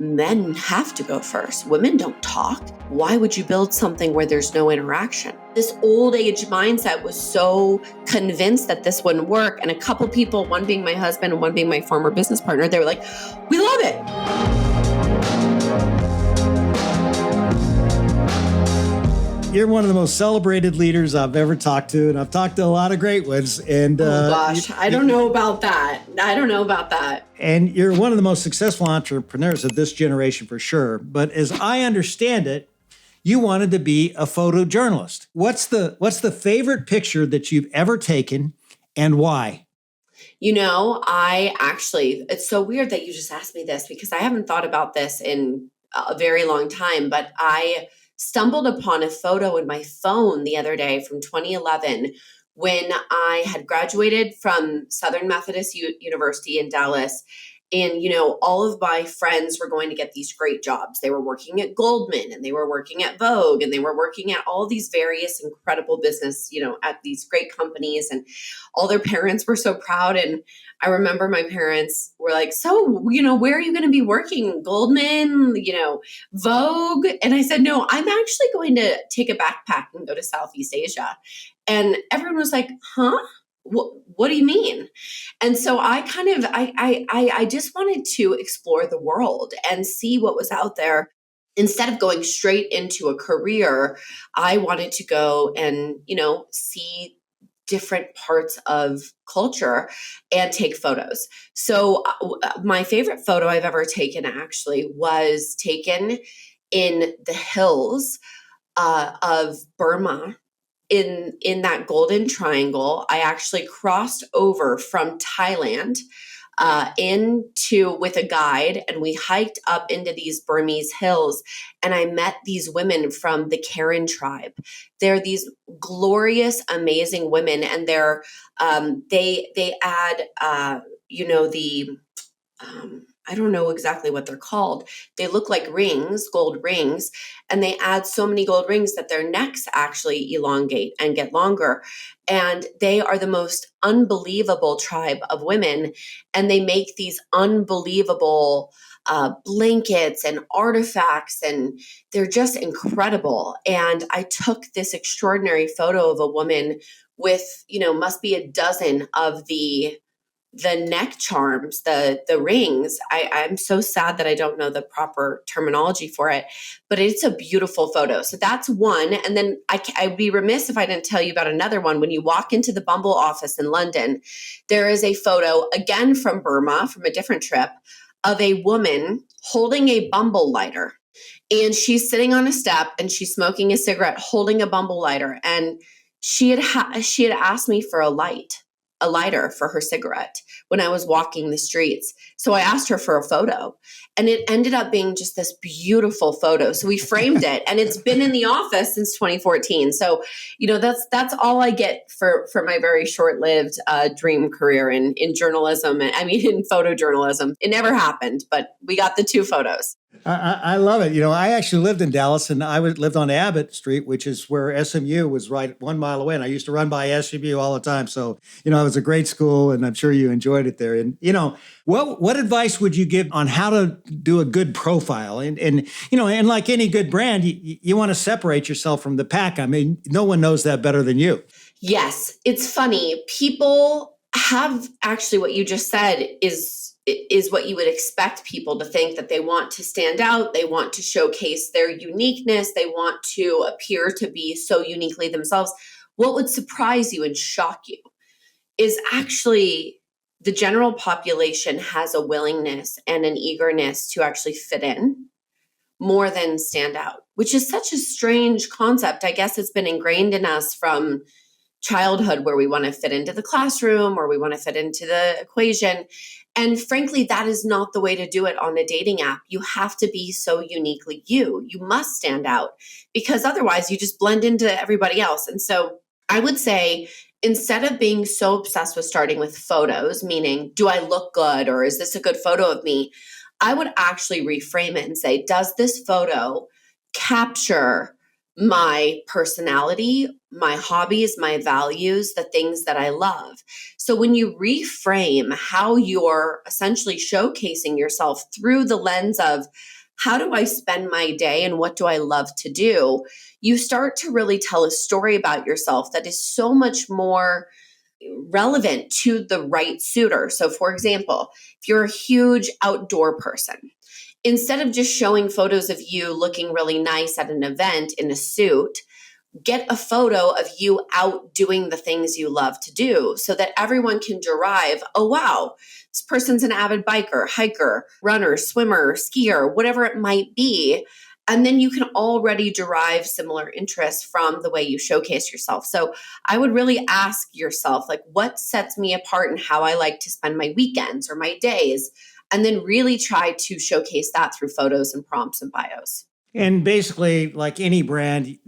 men have to go first. Women don't talk. Why would you build something where there's no interaction? This old age mindset was so convinced that this wouldn't work. And a couple people, one being my husband and one being my former business partner, they were like, we love it. You're one of the most celebrated leaders I've ever talked to, and I've talked to a lot of great ones. And oh gosh, I don't know about that. And you're one of the most successful entrepreneurs of this generation for sure. But as I understand it, you wanted to be a photojournalist. What's the favorite picture that you've ever taken, and why? You know, it's so weird that you just asked me this because I haven't thought about this in a very long time, but I stumbled upon a photo in my phone the other day from 2011 when I had graduated from Southern Methodist University in Dallas. And, all of my friends were going to get these great jobs. They were working at Goldman and they were working at Vogue and they were working at all these various incredible business, at these great companies, and all their parents were so proud. And I remember my parents were like, so, where are you going to be working? Goldman, Vogue? And I said, no, I'm actually going to take a backpack and go to Southeast Asia. And everyone was like, huh? What do you mean? And so I just wanted to explore the world and see what was out there. Instead of going straight into a career, I wanted to go and, see different parts of culture and take photos. So my favorite photo I've ever taken actually was taken in the hills of Burma. In that golden triangle. I actually crossed over from Thailand with a guide, and we hiked up into these Burmese hills, and I met these women from the Karen tribe. They're these glorious, amazing women, and they add I don't know exactly what they're called. They look like rings, gold rings, and they add so many gold rings that their necks actually elongate and get longer. And they are the most unbelievable tribe of women, and they make these unbelievable blankets and artifacts, and they're just incredible. And I took this extraordinary photo of a woman with, must be a dozen of the neck charms, the rings. I'm so sad that I don't know the proper terminology for it, but it's a beautiful photo. So that's one. And then I'd be remiss if I didn't tell you about another one. When you walk into the Bumble office in London, there is a photo, again from Burma, from a different trip, of a woman holding a Bumble lighter. And she's sitting on a step and she's smoking a cigarette, holding a Bumble lighter. And she had asked me for a lighter for her cigarette when I was walking the streets. So I asked her for a photo, and it ended up being just this beautiful photo. So we framed it, and it's been in the office since 2014. So, that's all I get for my very short-lived dream career in journalism. In photojournalism. It never happened, but we got the two photos. I love it. I actually lived in Dallas, and I lived on Abbott Street, which is where SMU was right 1 mile away. And I used to run by SMU all the time. So, it was a great school, and I'm sure you enjoyed it there. And, what advice would you give on how to do a good profile? And like any good brand, you want to separate yourself from the pack. No one knows that better than you. Yes. It's funny. People have actually what you just said is what you would expect people to think, that they want to stand out. They want to showcase their uniqueness. They want to appear to be so uniquely themselves. What would surprise you and shock you is actually the general population has a willingness and an eagerness to actually fit in more than stand out, which is such a strange concept. I guess it's been ingrained in us from childhood, where we want to fit into the classroom or we want to fit into the equation. And frankly, that is not the way to do it on a dating app. You have to be so uniquely you. You must stand out, because otherwise you just blend into everybody else. And so I would say, instead of being so obsessed with starting with photos, meaning, do I look good, or is this a good photo of me? I would actually reframe it and say, does this photo capture my personality, my hobbies, my values, the things that I love. So when you reframe how you're essentially showcasing yourself through the lens of how do I spend my day and what do I love to do, you start to really tell a story about yourself that is so much more relevant to the right suitor. So, for example, if you're a huge outdoor person, instead of just showing photos of you looking really nice at an event in a suit, get a photo of you out doing the things you love to do so that everyone can derive, oh, wow, this person's an avid biker, hiker, runner, swimmer, skier, whatever it might be. And then you can already derive similar interests from the way you showcase yourself. So I would really ask yourself, like, what sets me apart and how I like to spend my weekends or my days? And then really try to showcase that through photos and prompts and bios. And basically, like any brand,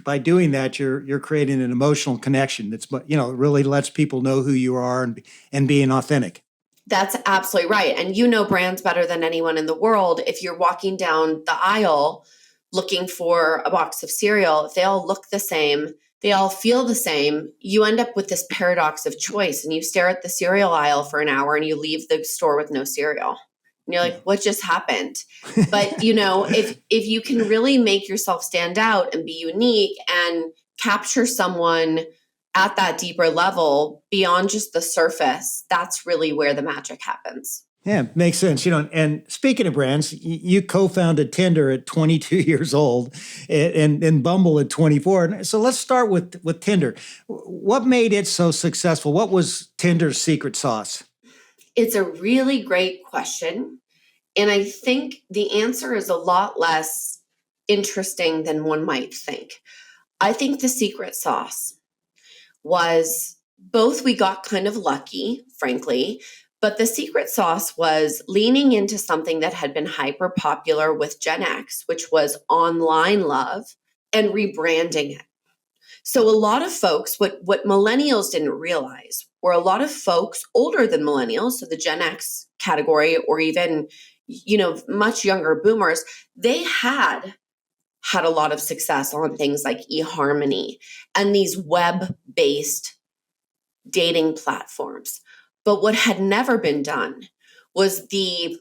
by doing that, you're creating an emotional connection that's, really lets people know who you are and being authentic. That's absolutely right. And you know brands better than anyone in the world. If you're walking down the aisle looking for a box of cereal, if they all look the same, they all feel the same, you end up with this paradox of choice and you stare at the cereal aisle for an hour and you leave the store with no cereal. And you're like, what just happened? But if you can really make yourself stand out and be unique and capture someone at that deeper level beyond just the surface, that's really where the magic happens. Yeah, makes sense. And speaking of brands, you co-founded Tinder at 22 years old and Bumble at 24. So let's start with Tinder. What made it so successful? What was Tinder's secret sauce? It's a really great question. And I think the answer is a lot less interesting than one might think. I think the secret sauce was both we got kind of lucky, frankly, but the secret sauce was leaning into something that had been hyper popular with Gen X, which was online love, and rebranding it. So a lot of folks, what millennials didn't realize were a lot of folks older than millennials, so the Gen X category, or even much younger boomers, they had a lot of success on things like eHarmony and these web-based dating platforms. But what had never been done was the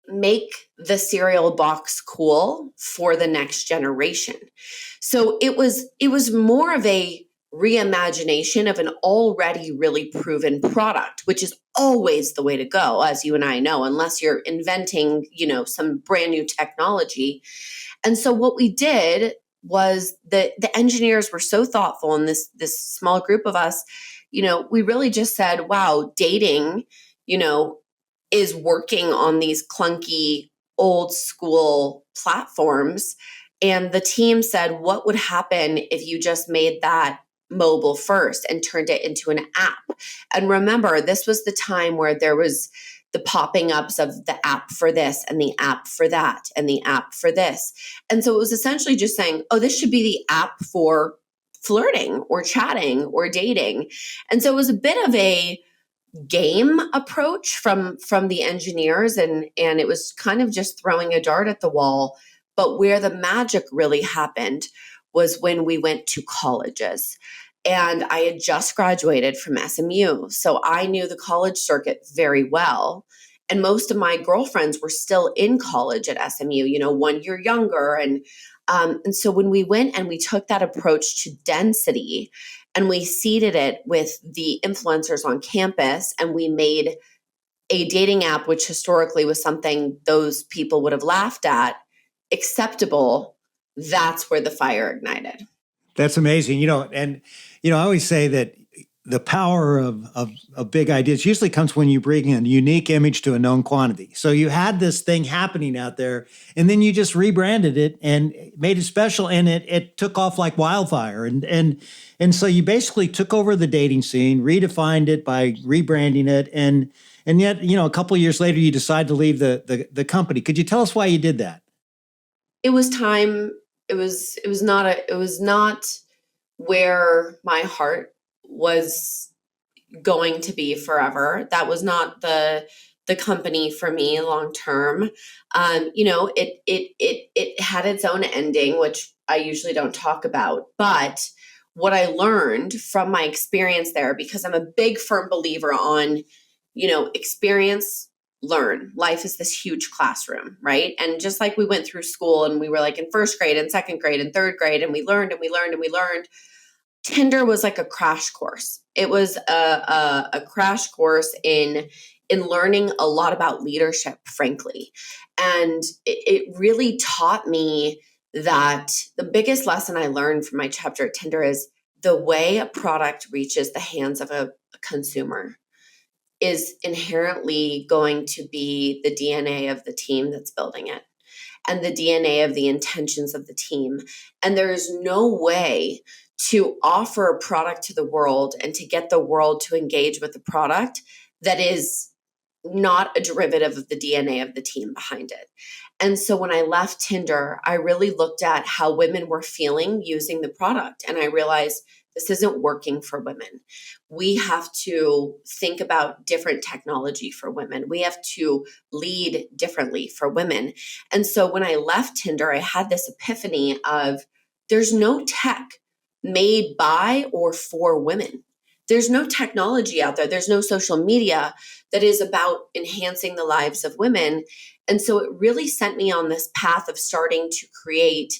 make the cereal box cool for the next generation. So it was more of a reimagination of an already really proven product, which is always the way to go, as you and I know, unless you're inventing, some brand new technology. And so what we did was the engineers were so thoughtful, and this small group of us, we really just said, wow, dating, you know, is working on these clunky old school platforms. And the team said, what would happen if you just made that mobile first and turned it into an app? And remember, this was the time where there was the popping ups of the app for this and the app for that and the app for this. And so it was essentially just saying, oh, this should be the app for flirting or chatting or dating. And so it was a bit of a game approach from the engineers, and it was kind of just throwing a dart at the wall. But where the magic really happened was when we went to colleges. And I had just graduated from SMU, so I knew the college circuit very well. And most of my girlfriends were still in college at SMU, 1 year younger. And so when we went and we took that approach to density and we seeded it with the influencers on campus, and we made a dating app, which historically was something those people would have laughed at, acceptable, that's where the fire ignited. That's amazing. I always say that the power of big ideas usually comes when you bring a unique image to a known quantity. So you had this thing happening out there, and then you just rebranded it and made it special, and it took off like wildfire. And so you basically took over the dating scene, redefined it by rebranding it, and yet, a couple of years later, you decide to leave the company. Could you tell us why you did that? It was time. It was not where my heart was going to be forever. That was not the company for me long term. It had its own ending, which I usually don't talk about. But what I learned from my experience there, because I'm a big firm believer on, experience, learn. Life is this huge classroom, right? And just like we went through school and we were like in first grade and second grade and third grade, and we learned and we learned and we learned. Tinder was like a crash course. It was a crash course in learning a lot about leadership, frankly. And it really taught me that the biggest lesson I learned from my chapter at Tinder is the way a product reaches the hands of a consumer is inherently going to be the DNA of the team that's building it and the DNA of the intentions of the team. And there is no way to offer a product to the world and to get the world to engage with the product that is not a derivative of the DNA of the team behind it. And so when I left Tinder, I really looked at how women were feeling using the product. And I realized this isn't working for women. We have to think about different technology for women. We have to lead differently for women. And so when I left Tinder, I had this epiphany of there's no tech made by or for women. There's no technology out there. There's no social media that is about enhancing the lives of women. And so it really sent me on this path of starting to create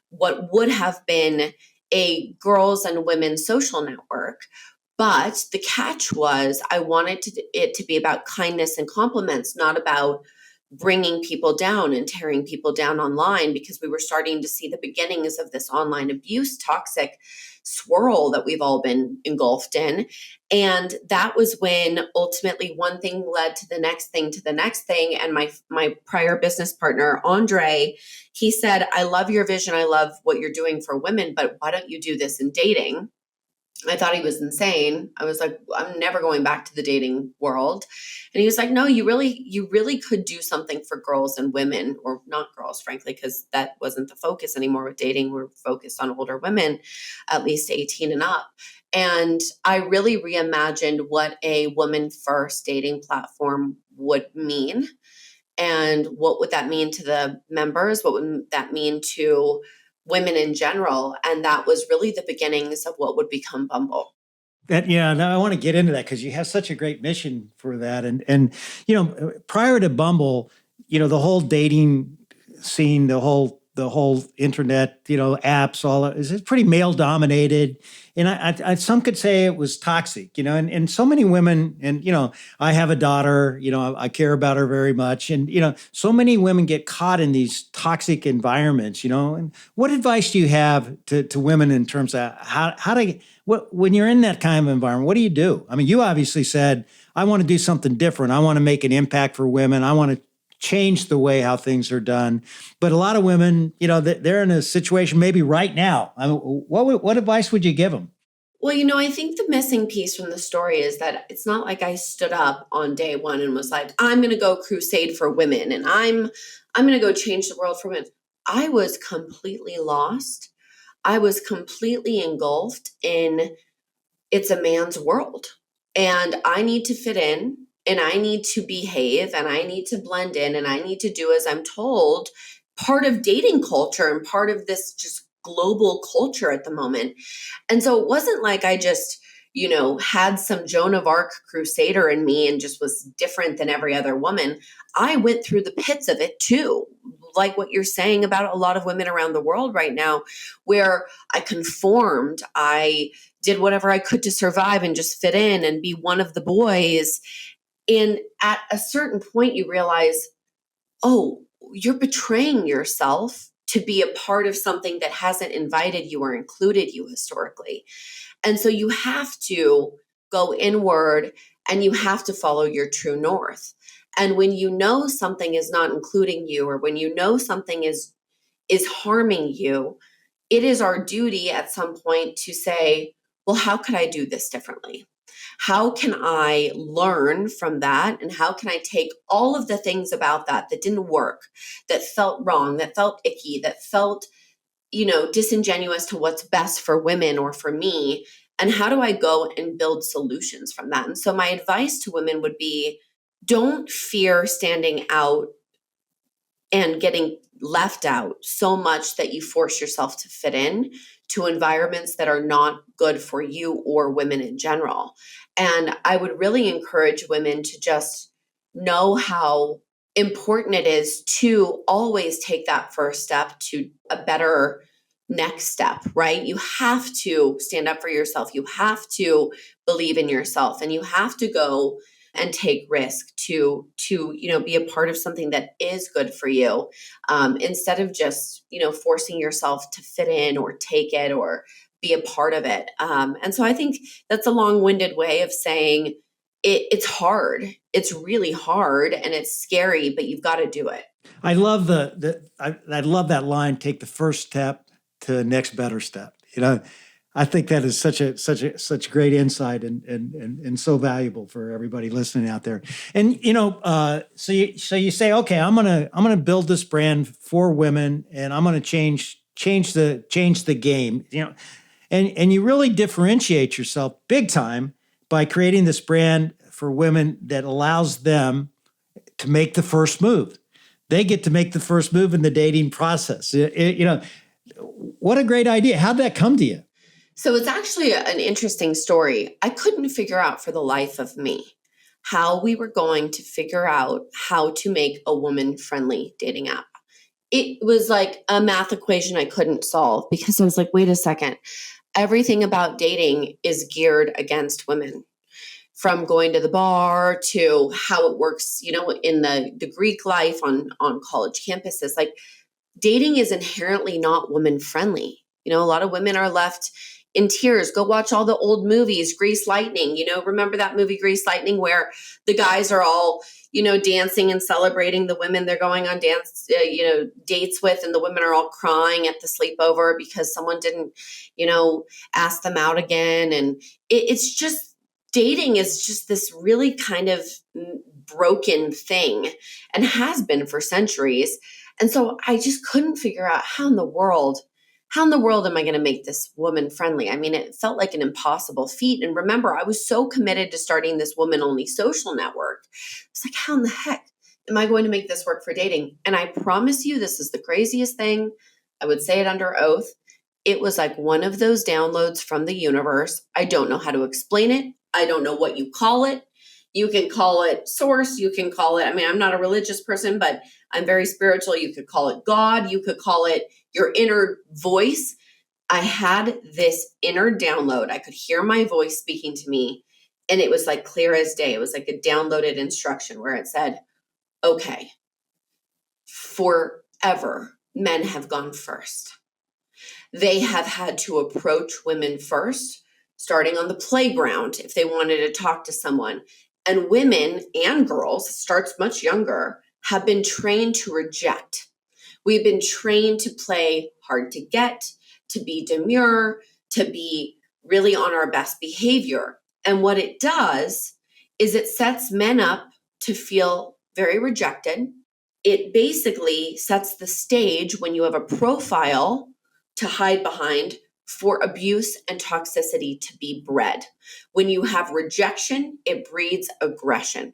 what would have been a girls and women social network. But the catch was I wanted it to be about kindness and compliments, not about bringing people down and tearing people down online, because we were starting to see the beginnings of this online abuse, toxic swirl that we've all been engulfed in. And that was when ultimately one thing led to the next thing to the next thing. And my prior business partner, Andre, he said, I love your vision. I love what you're doing for women, but why don't you do this in dating? I thought he was insane. I was like, I'm never going back to the dating world. And he was like, no, you really could do something for girls and women, or not girls, frankly, because that wasn't the focus anymore with dating. We're focused on older women, at least 18 and up. And I really reimagined what a woman first dating platform would mean. And what would that mean to the members? What would that mean to women in general? And that was really the beginnings of what would become Bumble. That yeah, now I want to get into that because you have such a great mission for that, and prior to Bumble, the whole dating scene, the whole internet, apps, all that, is it's pretty male dominated, and I some could say it was toxic, and so many women, and I have a daughter, I care about her very much, and so many women get caught in these toxic environments, and what advice do you have to women in terms of how to when you're in that kind of environment, what do you do? I mean, you obviously said, I want to do something different. I want to make an impact for women. I want to change the way how things are done. But a lot of women, they're in a situation maybe right now. I mean, what advice would you give them? Well, I think the missing piece from the story is that it's not like I stood up on day one and was like, I'm going to go crusade for women and I'm going to go change the world for women. I was completely lost. I was completely engulfed in it's a man's world. And I need to fit in and I need to behave and I need to blend in and I need to do as I'm told, part of dating culture and part of this just global culture at the moment. And so it wasn't like I just, had some Joan of Arc crusader in me and just was different than every other woman. I went through the pits of it too. Like what you're saying about a lot of women around the world right now, where I conformed, I did whatever I could to survive and just fit in and be one of the boys. And at a certain point, you realize, oh, you're betraying yourself to be a part of something that hasn't invited you or included you historically. And so you have to go inward and you have to follow your true north. And when you know something is not including you, or when you know something is harming you, it is our duty at some point to say, well, how could I do this differently? How can I learn from that? And how can I take all of the things about that didn't work, that felt wrong, that felt icky, that felt, disingenuous to what's best for women or for me? And how do I go and build solutions from that? And so my advice to women would be don't fear standing out and getting left out so much that you force yourself to fit in to environments that are not good for you or women in general. And I would really encourage women to just know how important it is to always take that first step to a better next step, right? You have to stand up for yourself. You have to believe in yourself, and you have to go and take risk to be a part of something that is good for you, instead of just forcing yourself to fit in or take it or be a part of it. And so I think that's a long-winded way of saying it's hard. It's really hard and it's scary, but you've got to do it. I love I love that line, take the first step to the next better step. I think that is such great insight and so valuable for everybody listening out there. And so you say, okay, I'm gonna build this brand for women, and I'm gonna change the game. And you really differentiate yourself big time by creating this brand for women that allows them to make the first move. They get to make the first move in the dating process. What a great idea. How'd that come to you? So it's actually an interesting story. I couldn't figure out for the life of me how we were going to figure out how to make a woman-friendly dating app. It was like a math equation I couldn't solve, because I was like, wait a second. Everything about dating is geared against women, from going to the bar to how it works, in the Greek life on college campuses. Like, dating is inherently not woman friendly. A lot of women are left in tears. Go watch all the old movies, Grease Lightning. Remember that movie Grease Lightning, where the guys are all, dancing and celebrating the women they're going on dates with, and the women are all crying at the sleepover because someone didn't, ask them out again. And it's just, dating is just this really kind of broken thing, and has been for centuries. And so I just couldn't figure out how in the world am I going to make this woman friendly? I mean, it felt like an impossible feat. And remember, I was so committed to starting this woman only social network. It's like, how in the heck am I going to make this work for dating? And I promise you, this is the craziest thing. I would say it under oath. It was like one of those downloads from the universe. I don't know how to explain it. I don't know what you call it. You can call it source. You can call it, I'm not a religious person, but I'm very spiritual. You could call it God. You could call it your inner voice. I had this inner download. I could hear my voice speaking to me, and it was like clear as day. It was like a downloaded instruction where it said, okay, forever, men have gone first. They have had to approach women first, starting on the playground if they wanted to talk to someone. And women and girls, starts much younger, have been trained to reject. We've been trained to play hard to get, to be demure, to be really on our best behavior. And what it does is it sets men up to feel very rejected. It basically sets the stage when you have a profile to hide behind for abuse and toxicity to be bred. When you have rejection, it breeds aggression.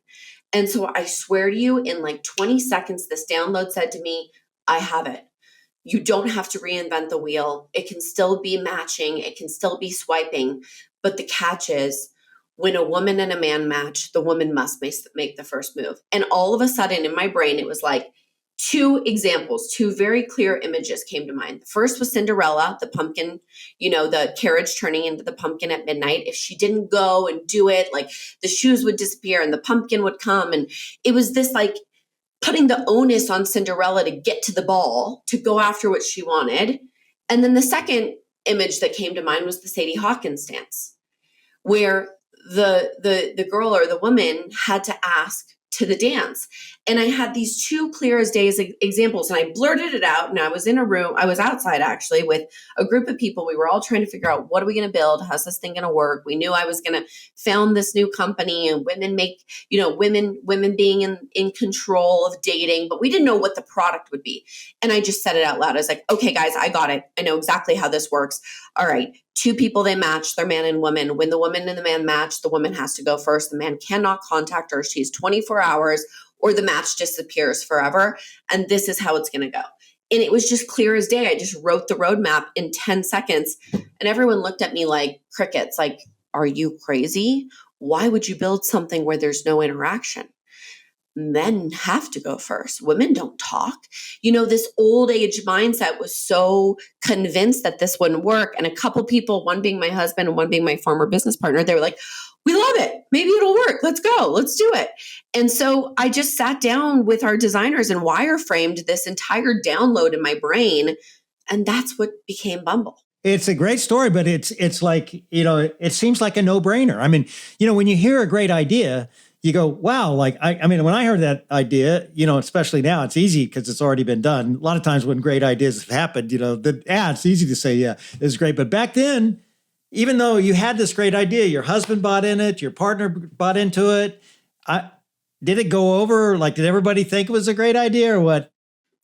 And so I swear to you, in like 20 seconds, this download said to me, I have it. You don't have to reinvent the wheel. It can still be matching. It can still be swiping. But the catch is, when a woman and a man match, the woman must make the first move. And all of a sudden in my brain, it was like two examples, two very clear images came to mind. The first was Cinderella, the pumpkin, the carriage turning into the pumpkin at midnight. If she didn't go and do it, like, the shoes would disappear and the pumpkin would come. And it was this like putting the onus on Cinderella to get to the ball, to go after what she wanted. And then the second image that came to mind was the Sadie Hawkins dance, where the girl or the woman had to ask to the dance. And I had these two clear as day examples, and I blurted it out. And I was in a room, I was outside actually with a group of people. We were all trying to figure out, what are we going to build? How's this thing going to work? We knew I was going to found this new company, and women make, women being in control of dating, but we didn't know what the product would be. And I just said it out loud. I was like, okay, guys, I got it. I know exactly how this works. All right. two people, they match, they're man and woman. When the woman and the man match, the woman has to go first. The man cannot contact her. She's 24 hours or the match disappears forever. And this is how it's going to go. And it was just clear as day. I just wrote the roadmap in 10 seconds. And everyone looked at me like crickets, like, are you crazy? Why would you build something where there's no interaction? Men have to go first. Women don't talk. This old age mindset was so convinced that this wouldn't work. And a couple people, one being my husband and one being my former business partner, they were like, we love it. Maybe it'll work. Let's go. Let's do it. And so I just sat down with our designers and wireframed this entire download in my brain. And that's what became Bumble. It's a great story, but it's like, it seems like a no-brainer. I mean, when you hear a great idea, you go, wow, like, I mean, when I heard that idea, especially now, it's easy because it's already been done. A lot of times when great ideas have happened, it's easy to say, yeah, it's great. But back then, even though you had this great idea, your husband bought in it, your partner bought into it, did it go over? Like, did everybody think it was a great idea or what?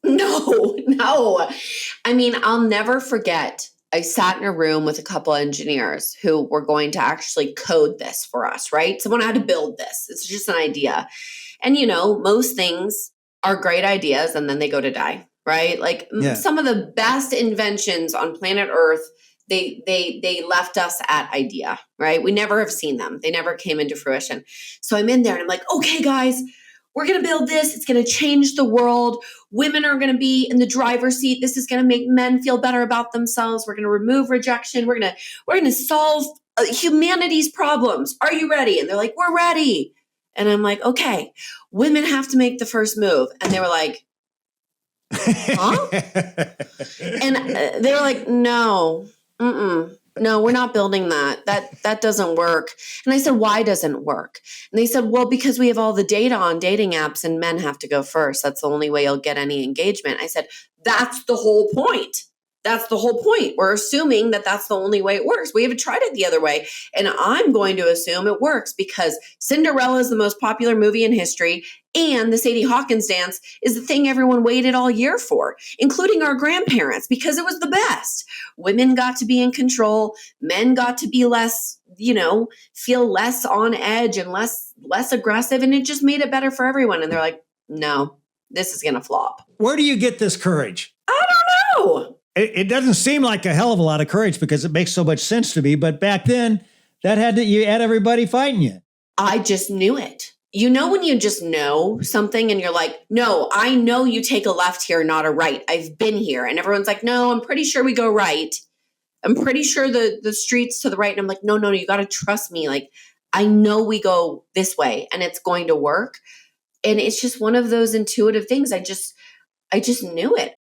No. I mean, I'll never forget. I sat in a room with a couple of engineers who were going to actually code this for us, right? Someone had to build this. It's just an idea. And, most things are great ideas and then they go to die, right? Like some of the best inventions on planet Earth, they left us at idea, right? We never have seen them. They never came into fruition. So I'm in there and I'm like, okay, guys, we're going to build this. It's going to change the world. Women are going to be in the driver's seat. This is going to make men feel better about themselves. We're going to remove rejection. We're going to solve humanity's problems. Are you ready? And they're like, we're ready. And I'm like, okay, women have to make the first move. And they were like, huh? And they were like, no, no, we're not building that. That doesn't work. And I said, why doesn't it work? And they said, well, because we have all the data on dating apps and men have to go first. That's the only way you'll get any engagement. I said, that's the whole point. That's the whole point. We're assuming that that's the only way it works. We haven't tried it the other way. And I'm going to assume it works because Cinderella is the most popular movie in history. And the Sadie Hawkins dance is the thing everyone waited all year for, including our grandparents, because it was the best. Women got to be in control. Men got to be less, feel less on edge and less aggressive. And it just made it better for everyone. And they're like, no, this is going to flop. Where do you get this courage? I don't know. It doesn't seem like a hell of a lot of courage because it makes so much sense to me. But back then, you had everybody fighting you. I just knew it. When you just know something and you're like, no, I know you take a left here, not a right. I've been here. And everyone's like, no, I'm pretty sure we go right. I'm pretty sure the street's to the right. And I'm like, no, you got to trust me. Like, I know we go this way and it's going to work. And it's just one of those intuitive things. I just knew it.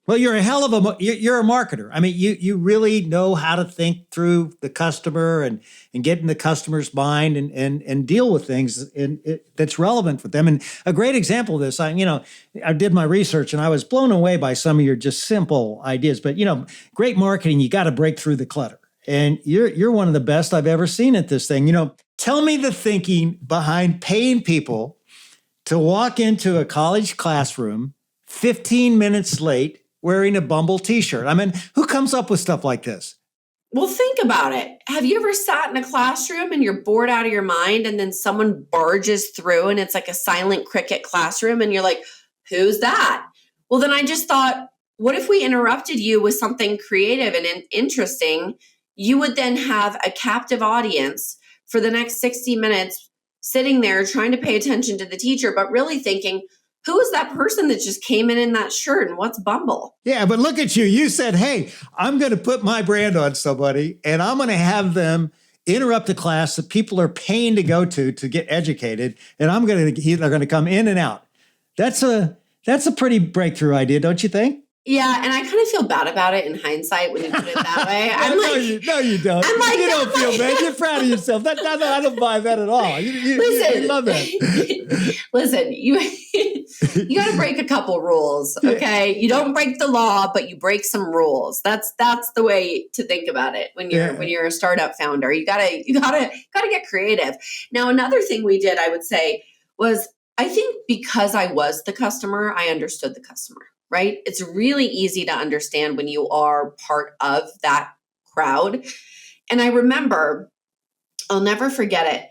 Well, you're a hell of you're a marketer. I mean, you really know how to think through the customer and get in the customer's mind and deal with things that's relevant for them. And a great example of this, I did my research and I was blown away by some of your just simple ideas. But, great marketing, you got to break through the clutter. And you're one of the best I've ever seen at this thing. Tell me the thinking behind paying people to walk into a college classroom 15 minutes late wearing a Bumble t-shirt. I mean, who comes up with stuff like this? Well, think about it. Have you ever sat in a classroom and you're bored out of your mind and then someone barges through and it's like a silent cricket classroom and you're like, who's that? Well, then I just thought, what if we interrupted you with something creative and interesting? You would then have a captive audience for the next 60 minutes sitting there trying to pay attention to the teacher, but really thinking, who is that person that just came in that shirt and what's Bumble? Yeah, but look at you. You said, hey, I'm going to put my brand on somebody and I'm going to have them interrupt the class that people are paying to go to get educated. And they're going to come in and out. That's a pretty breakthrough idea, don't you think? Yeah, and I kind of feel bad about it in hindsight when you put it that way. No, you don't. I'm like, you don't feel bad. You're proud of yourself. I don't buy that at all. You love that. Listen, you got to break a couple rules, okay? You don't break the law, but you break some rules. That's the way to think about it when you're a startup founder. You gotta get creative. Now, another thing we did, I would say, was I think because I was the customer, I understood the customer. Right? It's really easy to understand when you are part of that crowd. And I remember, I'll never forget it.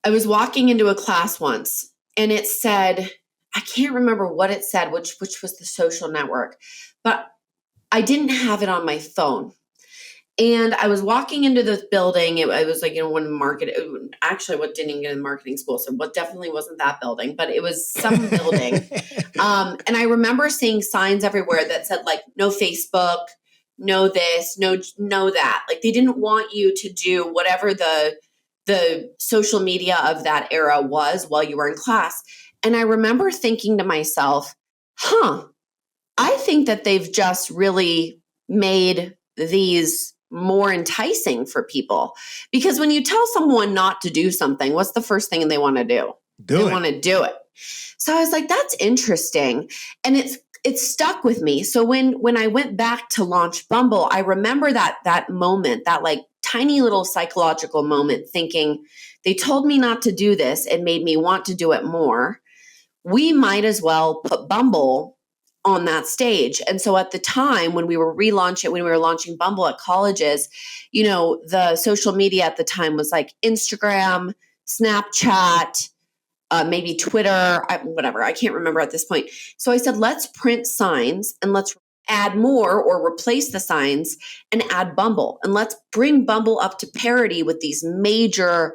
I was walking into a class once and it said, I can't remember what it said, which was the social network, but I didn't have it on my phone. And I was walking into this building. It was like, one market, actually what didn't even get in marketing school. So what definitely wasn't that building, but it was some building. And I remember seeing signs everywhere that said like, no Facebook, no this, no that. Like they didn't want you to do whatever the social media of that era was while you were in class. And I remember thinking to myself, I think that they've just really made these more enticing for people. Because when you tell someone not to do something, what's the first thing they want to do? They want to do it. So I was like, that's interesting. And it's stuck with me. So when I went back to launch Bumble, I remember that moment, that like tiny little psychological moment, thinking, they told me not to do this. It made me want to do it more. We might as well put Bumble on that stage. And so at the time when we were launching Bumble at colleges, the social media at the time was like Instagram, Snapchat, maybe Twitter, whatever. I can't remember at this point. So I said, let's print signs and let's add more or replace the signs and add Bumble. And let's bring Bumble up to parity with these major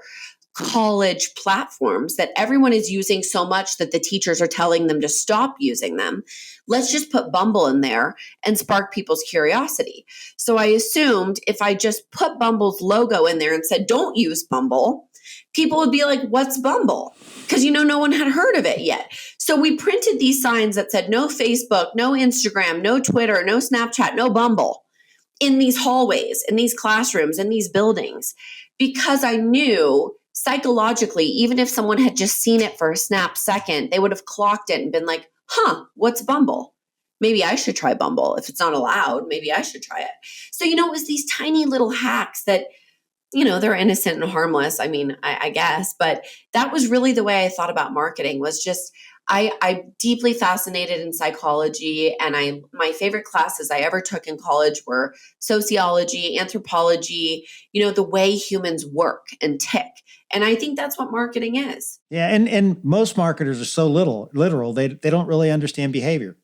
college platforms that everyone is using so much that the teachers are telling them to stop using them. Let's just put Bumble in there and spark people's curiosity. So I assumed if I just put Bumble's logo in there and said, don't use Bumble, people would be like, what's Bumble? Because, no one had heard of it yet. So we printed these signs that said, no Facebook, no Instagram, no Twitter, no Snapchat, no Bumble, in these hallways, in these classrooms, in these buildings, because I knew psychologically, even if someone had just seen it for a snap second, they would have clocked it and been like, what's Bumble? Maybe I should try Bumble. If it's not allowed, maybe I should try it. So, it was these tiny little hacks that, they're innocent and harmless. I mean, I guess, but that was really the way I thought about marketing, was just, I'm deeply fascinated in psychology, and my favorite classes I ever took in college were sociology, anthropology, the way humans work and tick. And I think that's what marketing is. Yeah, and most marketers are so literal, they don't really understand behavior.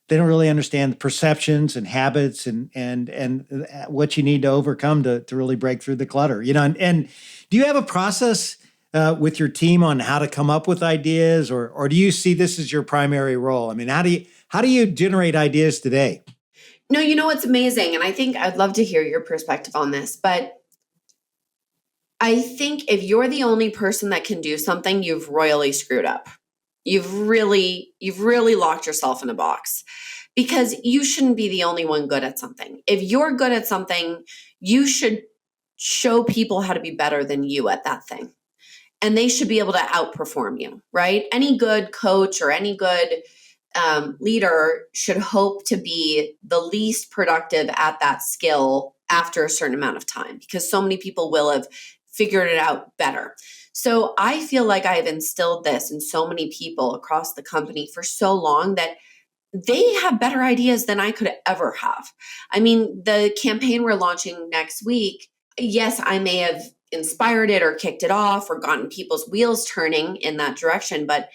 They don't really understand perceptions and habits and what you need to overcome to really break through the clutter. And do you have a process with your team on how to come up with ideas, or do you see this as your primary role? I mean, how do you generate ideas today? No, it's amazing, and I think I'd love to hear your perspective on this, but I think if you're the only person that can do something, you've royally screwed up. You've really locked yourself in a box, because you shouldn't be the only one good at something. If you're good at something, you should show people how to be better than you at that thing. And they should be able to outperform you, right? Any good coach or any good leader should hope to be the least productive at that skill after a certain amount of time, because so many people will have figured it out better. So I feel like I have instilled this in so many people across the company for so long that they have better ideas than I could ever have. I mean, the campaign we're launching next week, yes, I may have inspired it or kicked it off or gotten people's wheels turning in that direction, but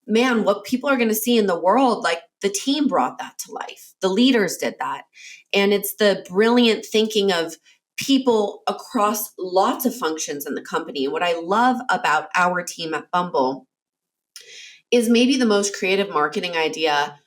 man, what people are going to see in the world, like the team brought that to life. The leaders did that. And it's the brilliant thinking of people across lots of functions in the company. And what I love about our team at Bumble is maybe the most creative marketing idea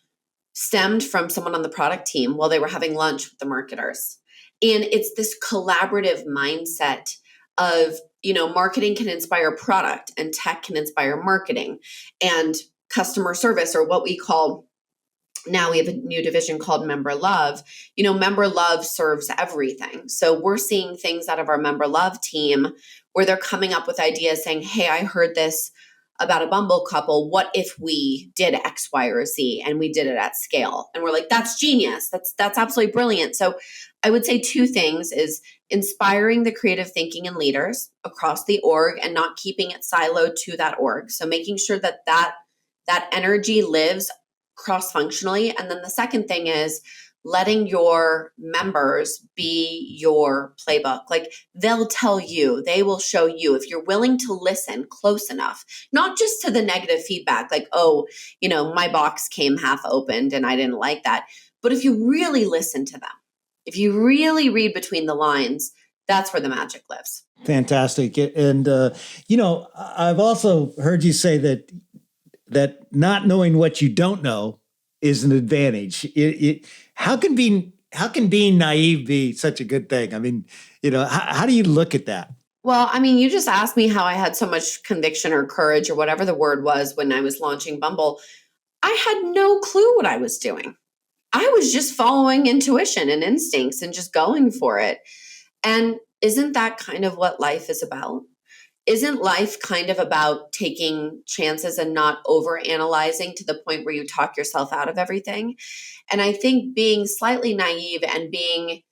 stemmed from someone on the product team while they were having lunch with the marketers. And it's this collaborative mindset of, marketing can inspire product and tech can inspire marketing, and customer service, or what we call, now we have a new division called Member Love. Member Love serves everything. So we're seeing things out of our Member Love team where they're coming up with ideas saying, hey, I heard this about a Bumble couple. What if we did X, Y, or Z and we did it at scale? And we're like, that's genius. That's absolutely brilliant. So I would say two things is inspiring the creative thinking in leaders across the org and not keeping it siloed to that org. So making sure that energy lives cross-functionally. And then the second thing is letting your members be your playbook. Like they'll tell you, they will show you if you're willing to listen close enough, not just to the negative feedback, like, oh, my box came half opened and I didn't like that. But if you really listen to them, if you really read between the lines, that's where the magic lives. Fantastic. And, I've also heard you say that not knowing what you don't know is an advantage. How can being naive be such a good thing? I mean, how do you look at that? Well, I mean, you just asked me how I had so much conviction or courage or whatever the word was when I was launching Bumble. I had no clue what I was doing. I was just following intuition and instincts and just going for it. And isn't that kind of what life is about? Isn't life kind of about taking chances and not over analyzing to the point where you talk yourself out of everything? And I think being slightly naive and being,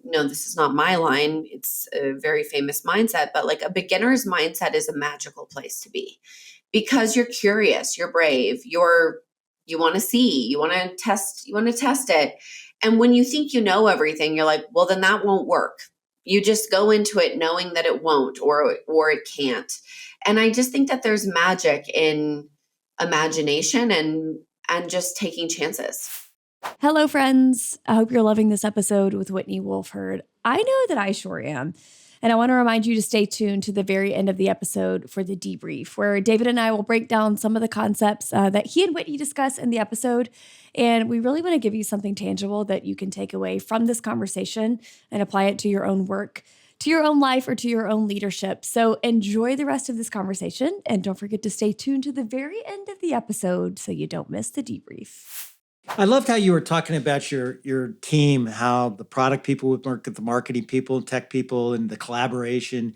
no, this is not my line, it's a very famous mindset, but like a beginner's mindset is a magical place to be because you're curious, you're brave, you want to see, you want to test it. And when you think you know everything, you're like, well, then that won't work. You just go into it knowing that it won't or it can't. And I just think that there's magic in imagination and just taking chances. Hello, friends. I hope you're loving this episode with Whitney Wolfe Herd. I know that I sure am. And I want to remind you to stay tuned to the very end of the episode for the debrief, where David and I will break down some of the concepts that he and Whitney discuss in the episode. And we really want to give you something tangible that you can take away from this conversation and apply it to your own work, to your own life, or to your own leadership. So enjoy the rest of this conversation. And don't forget to stay tuned to the very end of the episode so you don't miss the debrief. I loved how you were talking about your team, how the product people would work with the marketing people, tech people, and the collaboration.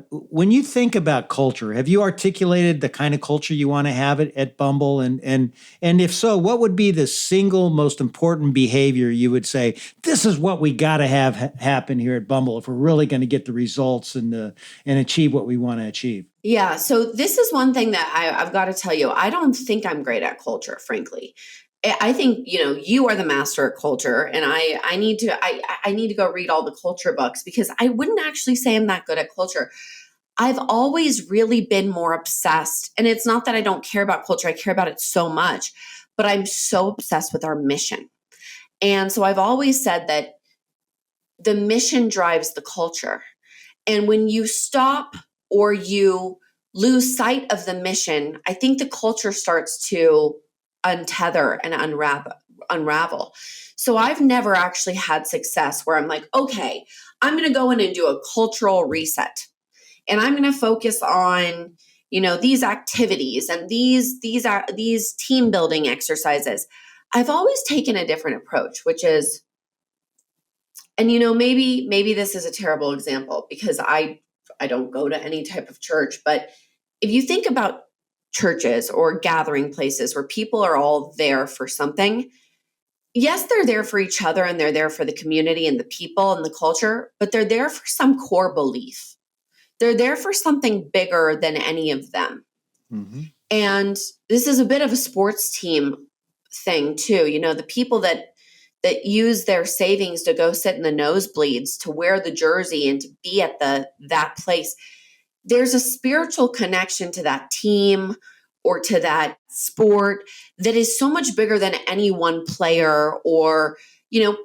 When you think about culture, have you articulated the kind of culture you want to have at Bumble? And if so, what would be the single most important behavior you would say, this is what we got to have happen here at Bumble if we're really going to get the results and achieve what we want to achieve? Yeah. So this is one thing that I've got to tell you. I don't think I'm great at culture, frankly. I think, you are the master at culture, and I need to go read all the culture books because I wouldn't actually say I'm that good at culture. I've always really been more obsessed, and it's not that I don't care about culture. I care about it so much, but I'm so obsessed with our mission. And so I've always said that the mission drives the culture. And when you stop or you lose sight of the mission, I think the culture starts to untether and unravel. So I've never actually had success where I'm like, okay, I'm going to go in and do a cultural reset. And I'm going to focus on, these activities and these team building exercises. I've always taken a different approach, which is, and maybe this is a terrible example because I don't go to any type of church, but if you think about churches or gathering places where people are all there for something, yes, they're there for each other and they're there for the community and the people and the culture, but they're there for some core belief. They're there for something bigger than any of them. Mm-hmm. And this is a bit of a sports team thing too. The people that use their savings to go sit in the nosebleeds, to wear the jersey and to be at that place. There's a spiritual connection to that team or to that sport that is so much bigger than any one player, or,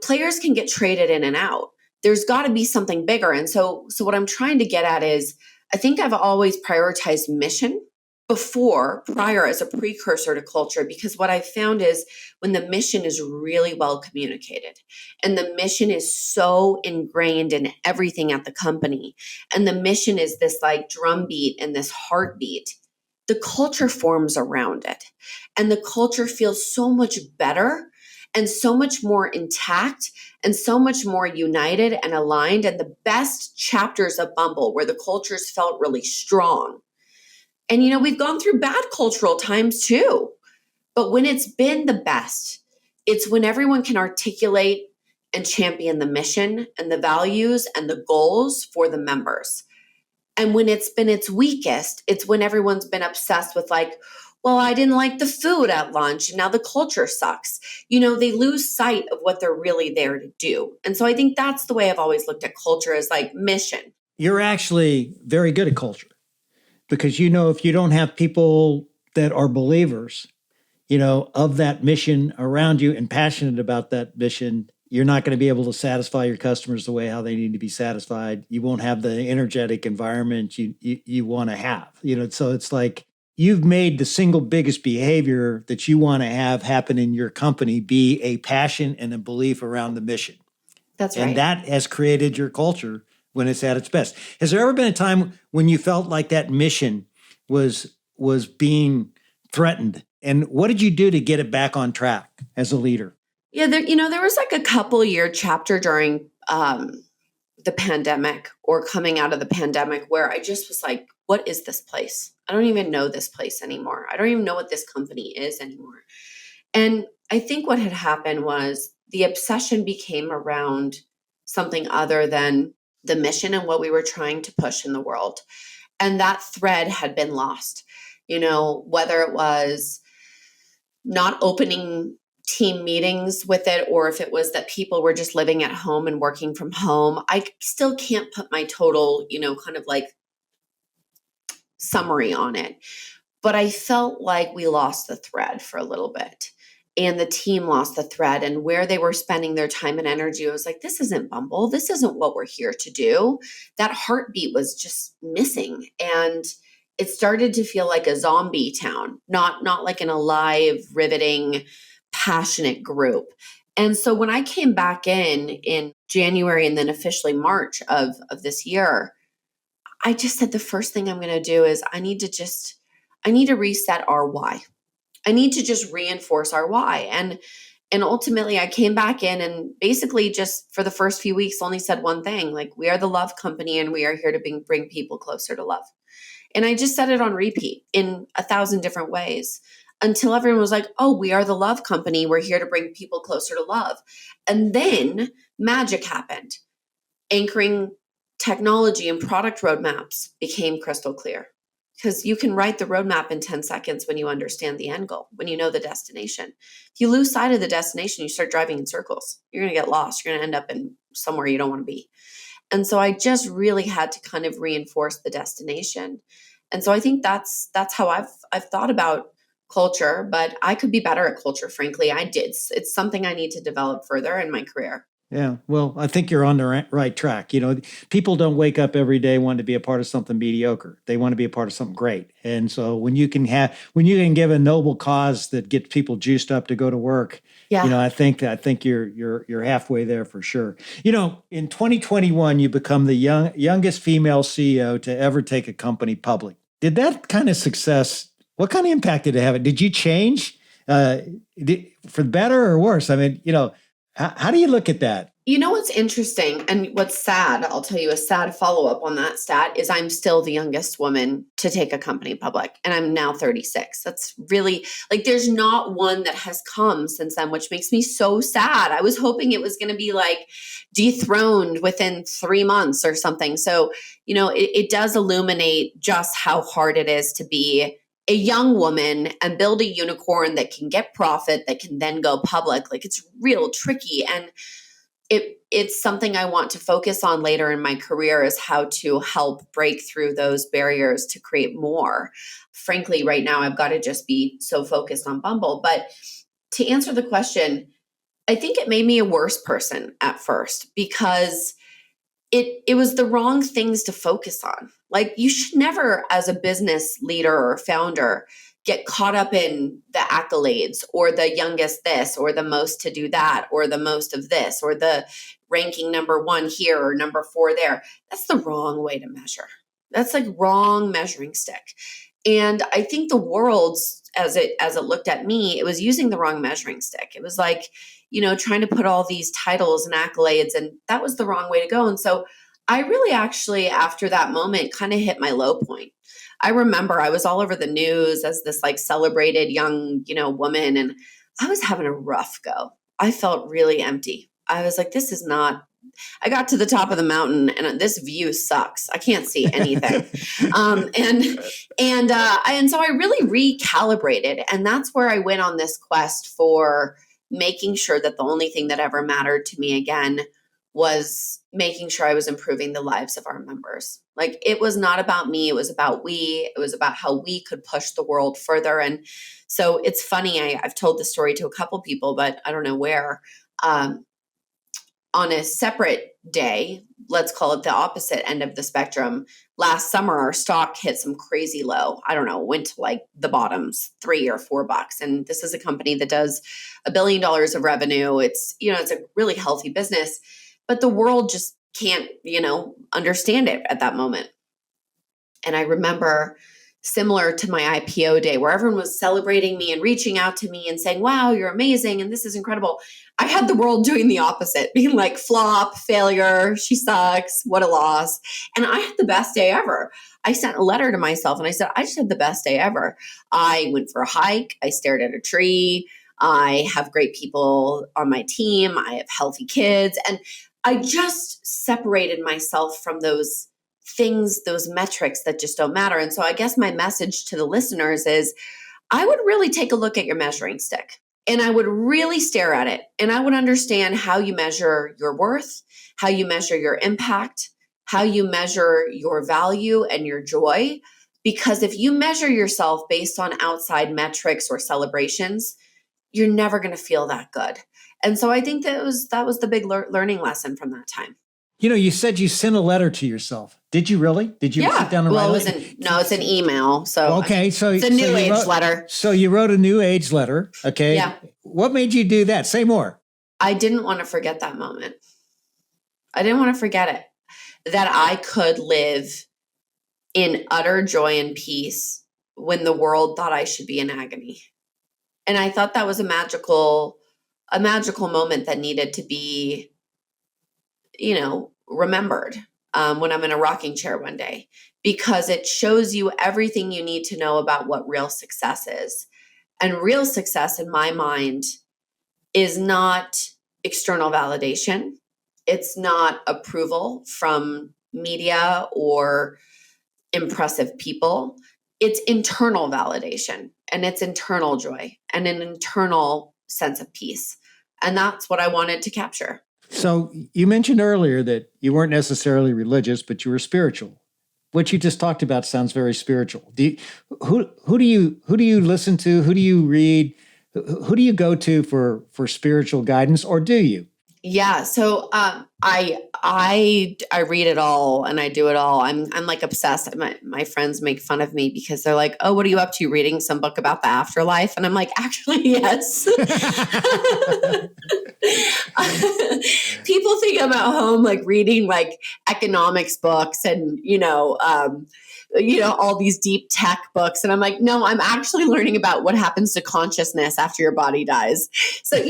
players can get traded in and out. There's got to be something bigger. And so what I'm trying to get at is, I think I've always prioritized mission prior as a precursor to culture, because what I've found is when the mission is really well communicated and the mission is so ingrained in everything at the company, and the mission is this like drumbeat and this heartbeat, the culture forms around it. And the culture feels so much better and so much more intact and so much more united and aligned. And the best chapters of Bumble, where the cultures felt really strong. And, we've gone through bad cultural times too. But when it's been the best, it's when everyone can articulate and champion the mission and the values and the goals for the members. And when it's been its weakest, it's when everyone's been obsessed with like, well, I didn't like the food at lunch and now the culture sucks. They lose sight of what they're really there to do. And so I think that's the way I've always looked at culture, as like mission. You're actually very good at culture because, if you don't have people that are believers, of that mission around you and passionate about that mission, you're not going to be able to satisfy your customers the way how they need to be satisfied. You won't have the energetic environment you want to have. So it's like you've made the single biggest behavior that you want to have happen in your company be a passion and a belief around the mission. That's And right. that has created your culture when it's at its best. Has there ever been a time when you felt like that mission was being threatened? And what did you do to get it back on track as a leader? Yeah, there was like a couple year chapter during the pandemic or coming out of the pandemic where I just was like, what is this place? I don't even know this place anymore. I don't even know what this company is anymore. And I think what had happened was the obsession became around something other than the mission and what we were trying to push in the world. And that thread had been lost, whether it was not opening team meetings with it, or if it was that people were just living at home and working from home. I still can't put my total, kind of like summary on it. But I felt like we lost the thread for a little bit. And the team lost the thread, and where they were spending their time and energy, I was like, this isn't Bumble. This isn't what we're here to do. That heartbeat was just missing. And it started to feel like a zombie town, not like an alive, riveting, passionate group. And so when I came back in January and then officially March of this year, I just said the first thing I'm going to do is I need to reset our why. I need to just reinforce our why. And ultimately I came back in and basically just for the first few weeks only said one thing, like, we are the love company and we are here to bring people closer to love. And I just said it on repeat in 1,000 different ways until everyone was like, oh, we are the love company. We're here to bring people closer to love. And then magic happened. Anchoring technology and product roadmaps became crystal clear, because you can write the roadmap in 10 seconds when you understand the end goal, when you know the destination. If you lose sight of the destination, you start driving in circles. You're going to get lost. You're going to end up in somewhere you don't want to be. And so I just really had to kind of reinforce the destination. And so I think that's how I've thought about culture, but I could be better at culture, frankly. I did. It's something I need to develop further in my career. Yeah, well, I think you're on the right track. People don't wake up every day wanting to be a part of something mediocre. They want to be a part of something great. And so when you can give a noble cause that gets people juiced up to go to work, Yeah. I think you're halfway there for sure. In 2021, you become the youngest female CEO to ever take a company public. Did that kind of success? What kind of impact did it have? Did you change for better or worse? I mean, how do you look at that? What's interesting and what's sad, I'll tell you a sad follow-up on that stat is I'm still the youngest woman to take a company public, and I'm now 36. That's really, like, there's not one that has come since then, which makes me so sad. I was hoping it was going to be like dethroned within 3 months or something. So, it does illuminate just how hard it is to be a young woman and build a unicorn that can get profit, that can then go public. Like, it's real tricky. And it's something I want to focus on later in my career, is how to help break through those barriers to create more. Frankly, right now I've got to just be so focused on Bumble. But to answer the question, I think it made me a worse person at first, because it was the wrong things to focus on. Like, you should never, as a business leader or founder, get caught up in the accolades or the youngest this or the most to do that or the most of this or the ranking number 1 here or number 4 there. That's the wrong way to measure. That's like wrong measuring stick. And I think the world, as it looked at me, it was using the wrong measuring stick. It was like, trying to put all these titles and accolades, and that was the wrong way to go. And so I really actually, after that moment, kind of hit my low point. I remember I was all over the news as this like celebrated young, woman, and I was having a rough go. I felt really empty. I was like, this is not I got to the top of the mountain and this view sucks. I can't see anything. And so I really recalibrated. And that's where I went on this quest for making sure that the only thing that ever mattered to me again was making sure I was improving the lives of our members. Like, it was not about me. It was about we. It was about how we could push the world further. And so it's funny. I've told this story to a couple people, but I don't know where. On a separate day, let's call it the opposite end of the spectrum, last summer, our stock hit some crazy low. I don't know, went to like the bottoms, $3 or $4. And this is a company that does $1 billion of revenue. It's, it's a really healthy business, but the world just can't, understand it at that moment. And I remember, similar to my IPO day, where everyone was celebrating me and reaching out to me and saying, wow, you're amazing. And this is incredible. I had the world doing the opposite, being like, flop, failure, she sucks, what a loss. And I had the best day ever. I sent a letter to myself and I said, I just had the best day ever. I went for a hike. I stared at a tree. I have great people on my team. I have healthy kids. And I just separated myself from those things, those metrics that just don't matter. And so I guess my message to the listeners is, I would really take a look at your measuring stick and I would really stare at it. And I would understand how you measure your worth, how you measure your impact, how you measure your value and your joy. Because if you measure yourself based on outside metrics or celebrations, you're never going to feel that good. And so I think that was the big learning lesson from that time. You said you sent a letter to yourself. Did you really? Did you sit down and write it? It's an email. So okay, so it's a new age letter. So you wrote a new age letter. Okay. Yeah. What made you do that? Say more. I didn't want to forget that moment. I didn't want to forget it. That I could live in utter joy and peace when the world thought I should be in agony. And I thought that was a magical moment that needed to be, remembered when I'm in a rocking chair one day, because it shows you everything you need to know about what real success is. And real success, in my mind, is not external validation. It's not approval from media or impressive people. It's internal validation, and it's internal joy and an internal sense of peace. And that's what I wanted to capture. So you mentioned earlier that you weren't necessarily religious, but you were spiritual. What you just talked about sounds very spiritual. Who do you listen to? Who do you read? Who do you go to for spiritual guidance, or do you? Yeah. So I read it all and I do it all. I'm like obsessed. My friends make fun of me because they're like, "Oh, what are you up to? Reading some book about the afterlife?" And I'm like, "Actually, yes." People think I'm at home like reading like economics books and all these deep tech books. And I'm like, no, I'm actually learning about what happens to consciousness after your body dies. So, I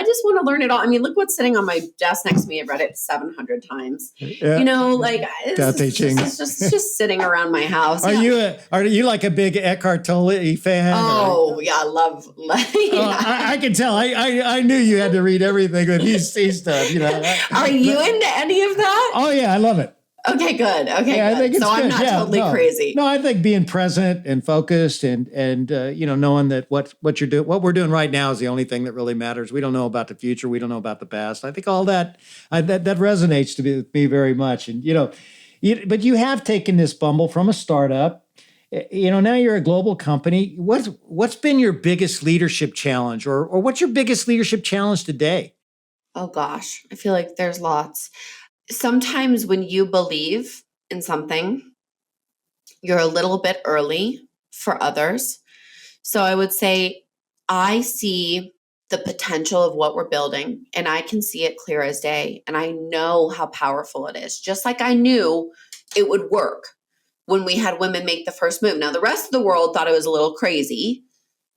just want to learn it all. I mean, look what's sitting on my desk next to me. I've read it 700 times. Yeah. It's just sitting around my house. Are you like a big Eckhart Tolle fan? Oh, yeah. I love I can tell. I knew you had to read everything that he's done. Are you into any of that? Oh, yeah. I love it. Okay, good. Okay, yeah, good. I think it's so good. I'm not totally crazy. No, I think being present and focused and knowing that what we're doing right now is the only thing that really matters. We don't know about the future. We don't know about the past. I think all that resonates to me very much. And but you have taken this Bumble from a startup. Now you're a global company. What's been your biggest leadership challenge, or what's your biggest leadership challenge today? Oh gosh, I feel like there's lots. Sometimes when you believe in something, you're a little bit early for others. So I would say I see the potential of what we're building and I can see it clear as day. And I know how powerful it is, just like I knew it would work when we had women make the first move. Now, the rest of the world thought it was a little crazy,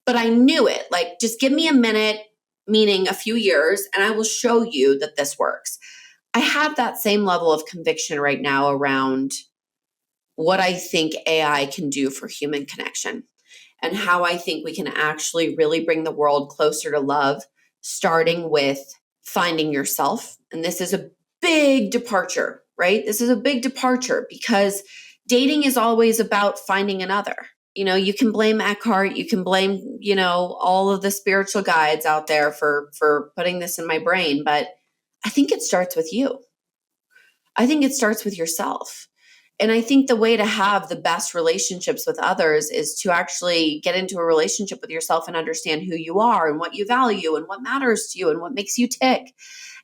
but I knew it. Like, just give me a minute, meaning a few years, and I will show you that this works. I have that same level of conviction right now around what I think AI can do for human connection and how I think we can actually really bring the world closer to love, starting with finding yourself. And this is a big departure, right? This is a big departure because dating is always about finding another. You can blame Eckhart, you can blame, all of the spiritual guides out there for putting this in my brain, but I think it starts with you. I think it starts with yourself. And I think the way to have the best relationships with others is to actually get into a relationship with yourself and understand who you are and what you value and what matters to you and what makes you tick.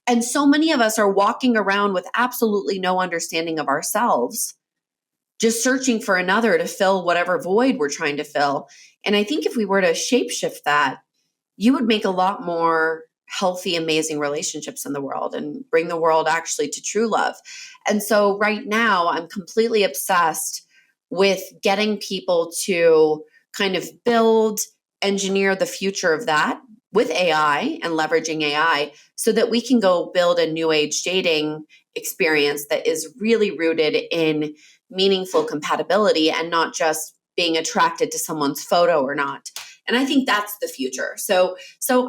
And so many of us are walking around with absolutely no understanding of ourselves, just searching for another to fill whatever void we're trying to fill. And I think if we were to shapeshift that, you would make a lot more healthy, amazing relationships in the world and bring the world actually to true love. And so right now, I'm completely obsessed with getting people to kind of engineer the future of that with AI and leveraging AI so that we can go build a new age dating experience that is really rooted in meaningful compatibility and not just being attracted to someone's photo or not. And I think that's the future. So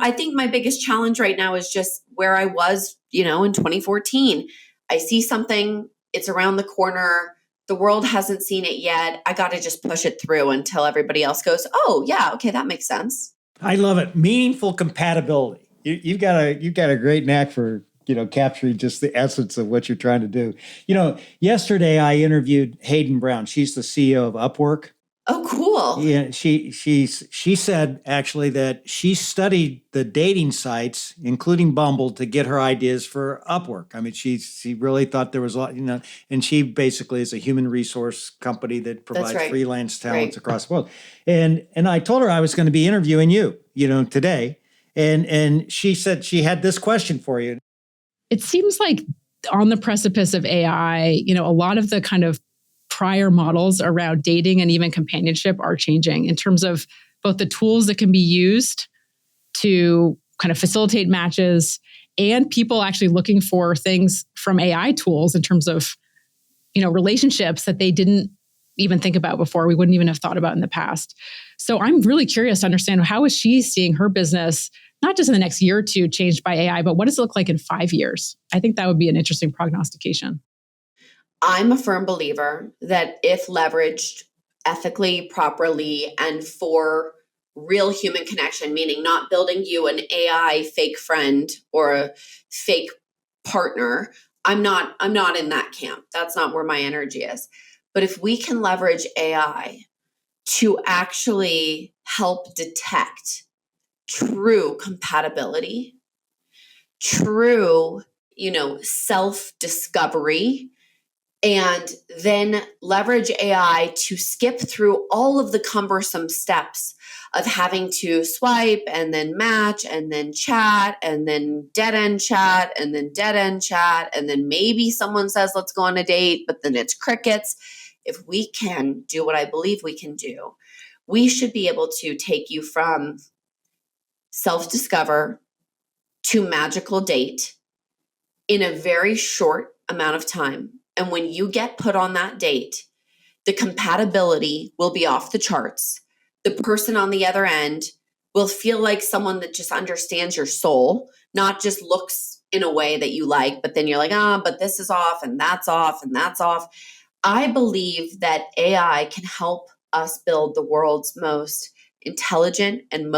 I think my biggest challenge right now is just where I was, in 2014. I see something, it's around the corner. The world hasn't seen it yet. I got to just push it through until everybody else goes, oh yeah, okay, that makes sense. I love it. Meaningful compatibility. You've got a great knack for capturing just the essence of what you're trying to do. Yesterday I interviewed Hayden Brown. She's the CEO of Upwork. Oh, cool. Yeah, she said actually that she studied the dating sites, including Bumble, to get her ideas for Upwork. I mean, she really thought there was a lot, and she basically is a human resource company that provides freelance talents across the world. And I told her I was going to be interviewing you, today, and she said she had this question for you. It seems like on the precipice of AI, a lot of the kind of prior models around dating and even companionship are changing in terms of both the tools that can be used to kind of facilitate matches and people actually looking for things from AI tools in terms of, relationships that they didn't even think about before, we wouldn't even have thought about in the past. So I'm really curious to understand, how is she seeing her business, not just in the next year or two, changed by AI, but what does it look like in 5 years? I think that would be an interesting prognostication. I'm a firm believer that if leveraged ethically, properly, and for real human connection, meaning not building you an AI fake friend or a fake partner, I'm not in that camp. That's not where my energy is. But if we can leverage AI to actually help detect true compatibility, true, self-discovery, and then leverage AI to skip through all of the cumbersome steps of having to swipe and then match and then chat and then dead end chat and then dead end chat. And then maybe someone says, let's go on a date, but then it's crickets. If we can do what I believe we can do, we should be able to take you from self-discover to magical date in a very short amount of time. And when you get put on that date, the compatibility will be off the charts. The person on the other end will feel like someone that just understands your soul, not just looks in a way that you like, but then you're like, but this is off and that's off and that's off. I believe that AI can help us build the world's most intelligent and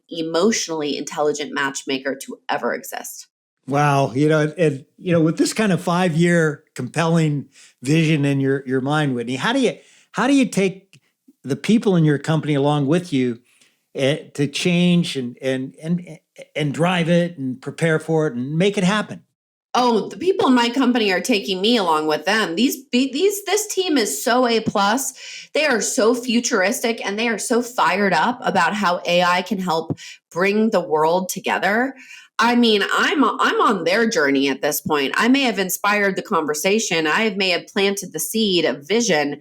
emotionally intelligent matchmaker to ever exist. Wow. With this kind of 5-year compelling vision in your mind, Whitney, how do you take the people in your company along with you to change and drive it and prepare for it and make it happen? Oh, the people in my company are taking me along with them. This team is so A+. They are so futuristic and they are so fired up about how AI can help bring the world together. I mean, I'm on their journey at this point. I may have inspired the conversation. I may have planted the seed of vision.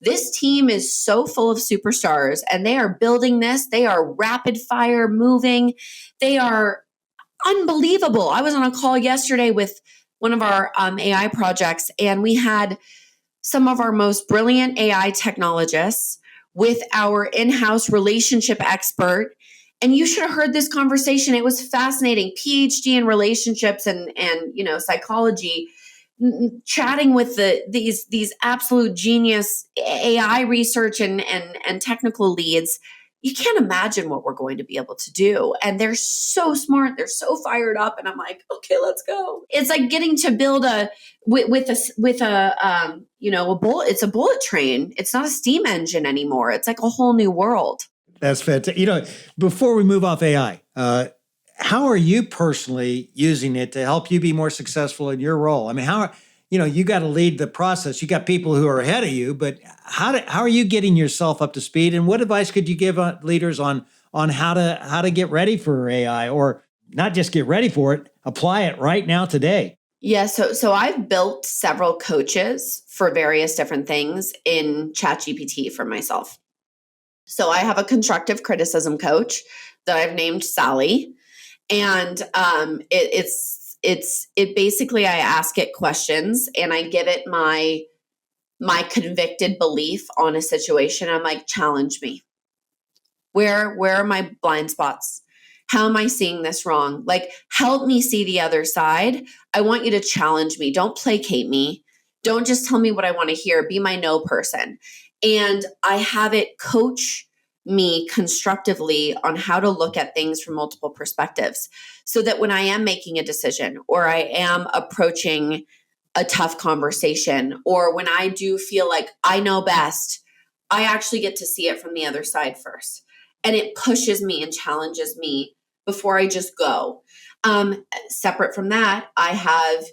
This team is so full of superstars and they are building this. They are rapid fire moving. They are unbelievable. I was on a call yesterday with one of our AI projects, and we had some of our most brilliant AI technologists with our in-house relationship expert And you should have heard this conversation. It was fascinating. PhD in relationships and psychology, chatting with these absolute genius AI research and technical leads. You can't imagine what we're going to be able to do. And they're so smart. They're so fired up. And I'm like, okay, let's go. It's like getting to build a bullet. It's a bullet train. It's not a steam engine anymore. It's like a whole new world. That's fantastic. Before we move off AI, how are you personally using it to help you be more successful in your role? I mean, you got to lead the process. You got people who are ahead of you, but how are you getting yourself up to speed? And what advice could you give leaders on how to get ready for AI, or not just get ready for it, apply it right now today? Yeah, so I've built several coaches for various different things in ChatGPT for myself. So I have a constructive criticism coach that I've named Sally, and it basically, I ask it questions and I give it my convicted belief on a situation. I'm like, challenge me. Where are my blind spots? How am I seeing this wrong? Like, help me see the other side. I want you to challenge me. Don't placate me. Don't just tell me what I want to hear. Be my no person. And I have it coach me constructively on how to look at things from multiple perspectives, so that when I am making a decision, or I am approaching a tough conversation, or when I do feel like I know best, I actually get to see it from the other side first. And it pushes me and challenges me before I just go. Separate from that, I have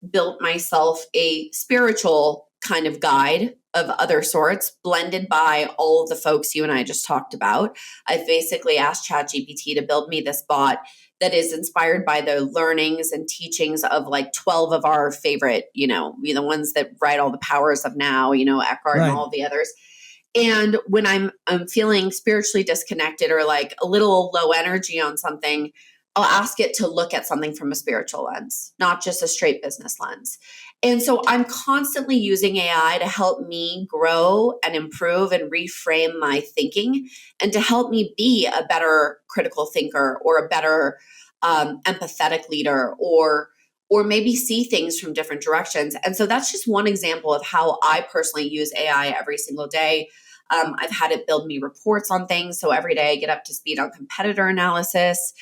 built myself a spiritual kind of guide of other sorts, blended by all of the folks you and I just talked about. I've basically asked ChatGPT to build me this bot that is inspired by the learnings and teachings of like 12 of our favorite, the ones that write all the powers of now, Eckhart Right. and all of the others. And when I'm feeling spiritually disconnected or like a little low energy on something, I'll ask it to look at something from a spiritual lens, not just a straight business lens. And so I'm constantly using AI to help me grow and improve and reframe my thinking, and to help me be a better critical thinker, or a better empathetic leader, or maybe see things from different directions. And so that's just one example of how I personally use AI every single day. I've had it build me reports on things. So every day I get up to speed on competitor analysis.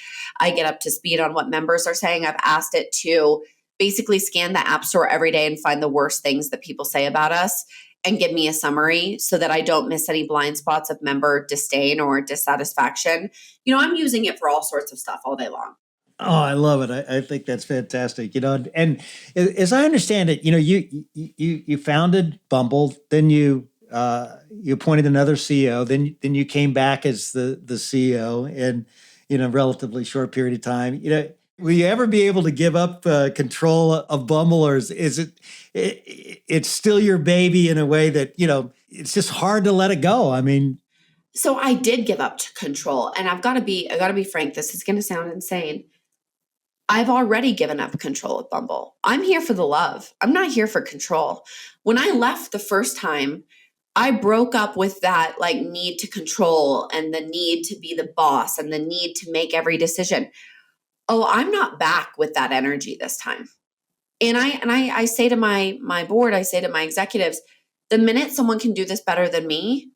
I get up to speed on what members are saying. I've asked it to basically scan the App Store every day and find the worst things that people say about us and give me a summary, so that I don't miss any blind spots of member disdain or dissatisfaction. I'm using it for all sorts of stuff all day long. Oh, I love it. I think that's fantastic. And as I understand it, you founded Bumble, then you appointed another CEO, then you came back as the CEO in a relatively short period of time. Will you ever be able to give up control of Bumble, or is it's still your baby in a way that it's just hard to let it go? I mean, so I did give up control, and I've got to be frank. This is going to sound insane. I've already given up control of Bumble. I'm here for the love. I'm not here for control. When I left the first time, I broke up with that like need to control, and the need to be the boss, and the need to make every decision. Oh, I'm not back with that energy this time. And I say to my board, I say to my executives, the minute someone can do this better than me,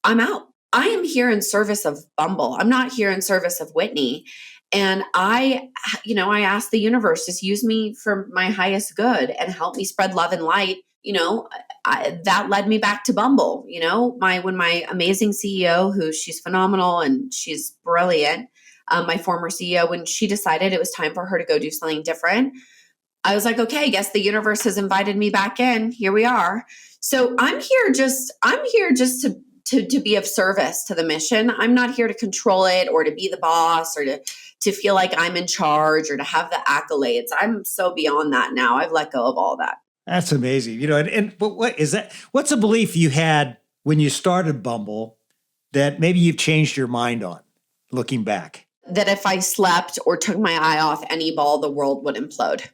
I'm out. I am here in service of Bumble. I'm not here in service of Whitney. And I ask the universe, just use me for my highest good and help me spread love and light. That led me back to Bumble. When my amazing CEO, who she's phenomenal and she's brilliant, my former CEO, when she decided it was time for her to go do something different, I was like, okay, I guess the universe has invited me back in. Here we are. So I'm here just to be of service to the mission. I'm not here to control it, or to be the boss, or to feel like I'm in charge, or to have the accolades. I'm so beyond that now. I've let go of all that. That's amazing. But what is that? What's a belief you had when you started Bumble that maybe you've changed your mind on, looking back? That if I slept or took my eye off any ball, the world would implode.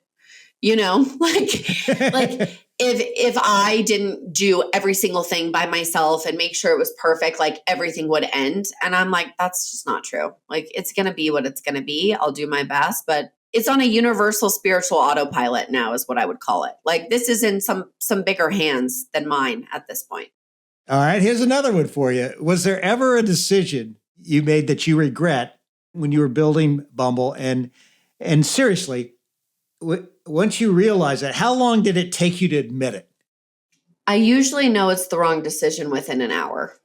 like if I didn't do every single thing by myself and make sure it was perfect, like everything would end. And I'm like, that's just not true. Like it's going to be what it's going to be. I'll do my best, but it's on a universal spiritual autopilot now is what I would call it. Like this is in some bigger hands than mine at this point. All right, here's another one for you. Was there ever a decision you made that you regret when you were building Bumble? And seriously, once you realize that, how long did it take you to admit it? I usually know it's the wrong decision within an hour.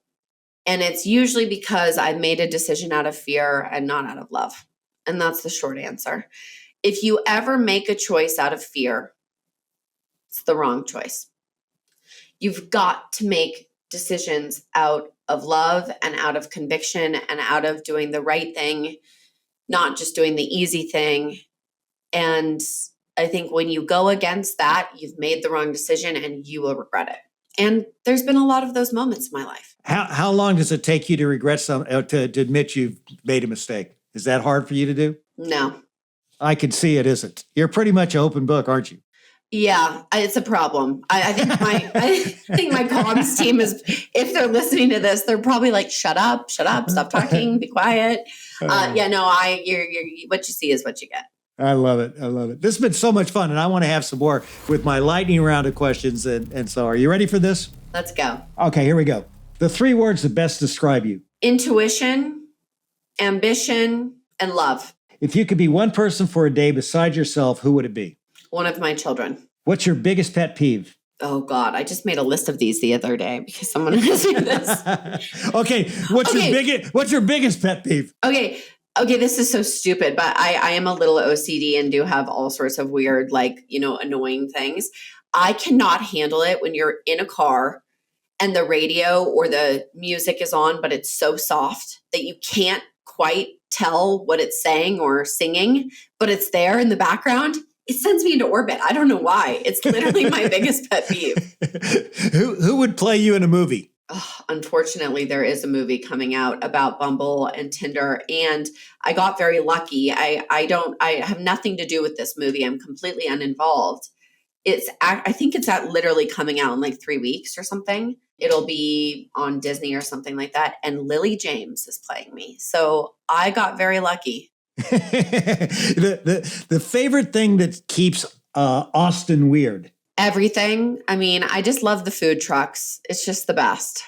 And it's usually because I've made a decision out of fear and not out of love. And that's the short answer. If you ever make a choice out of fear, it's the wrong choice. You've got to make decisions out of love and out of conviction and out of doing the right thing, not just doing the easy thing. And I think when you go against that, you've made the wrong decision and you will regret it. And there's been a lot of those moments in my life. How long does it take you to regret to admit you've made a mistake? Is that hard for you to do? No. I can see it isn't. You're pretty much an open book, aren't you? Yeah, it's a problem. I think my comms team is, if they're listening to this, they're probably like, shut up, stop talking, be quiet. You're what you see is what you get. I love it. This has been so much fun, and I want to have some more with my lightning round of questions. And so, are you ready for this? Let's go. Okay, here we go. The 3 words that best describe you: intuition, ambition, and love. If you could be one person for a day besides yourself, who would it be? One of my children. What's your biggest pet peeve? Oh God, I just made a list of these the other day because someone asked me this. Okay, what's your biggest pet peeve? Okay, this is so stupid, but I am a little OCD and do have all sorts of weird, annoying things. I cannot handle it when you're in a car and the radio or the music is on, but it's so soft that you can't quite tell what it's saying or singing, but it's there in the background. It sends me into orbit. I don't know why. It's literally my biggest pet peeve. Who would play you in a movie? Oh, unfortunately, there is a movie coming out about Bumble and Tinder, and I got very lucky. I have nothing to do with this movie. I'm completely uninvolved. I think it's literally coming out in like 3 weeks or something. It'll be on Disney or something like that. And Lily James is playing me. So I got very lucky. the favorite thing that keeps Austin weird? Everything. I mean, I just love the food trucks. It's just the best.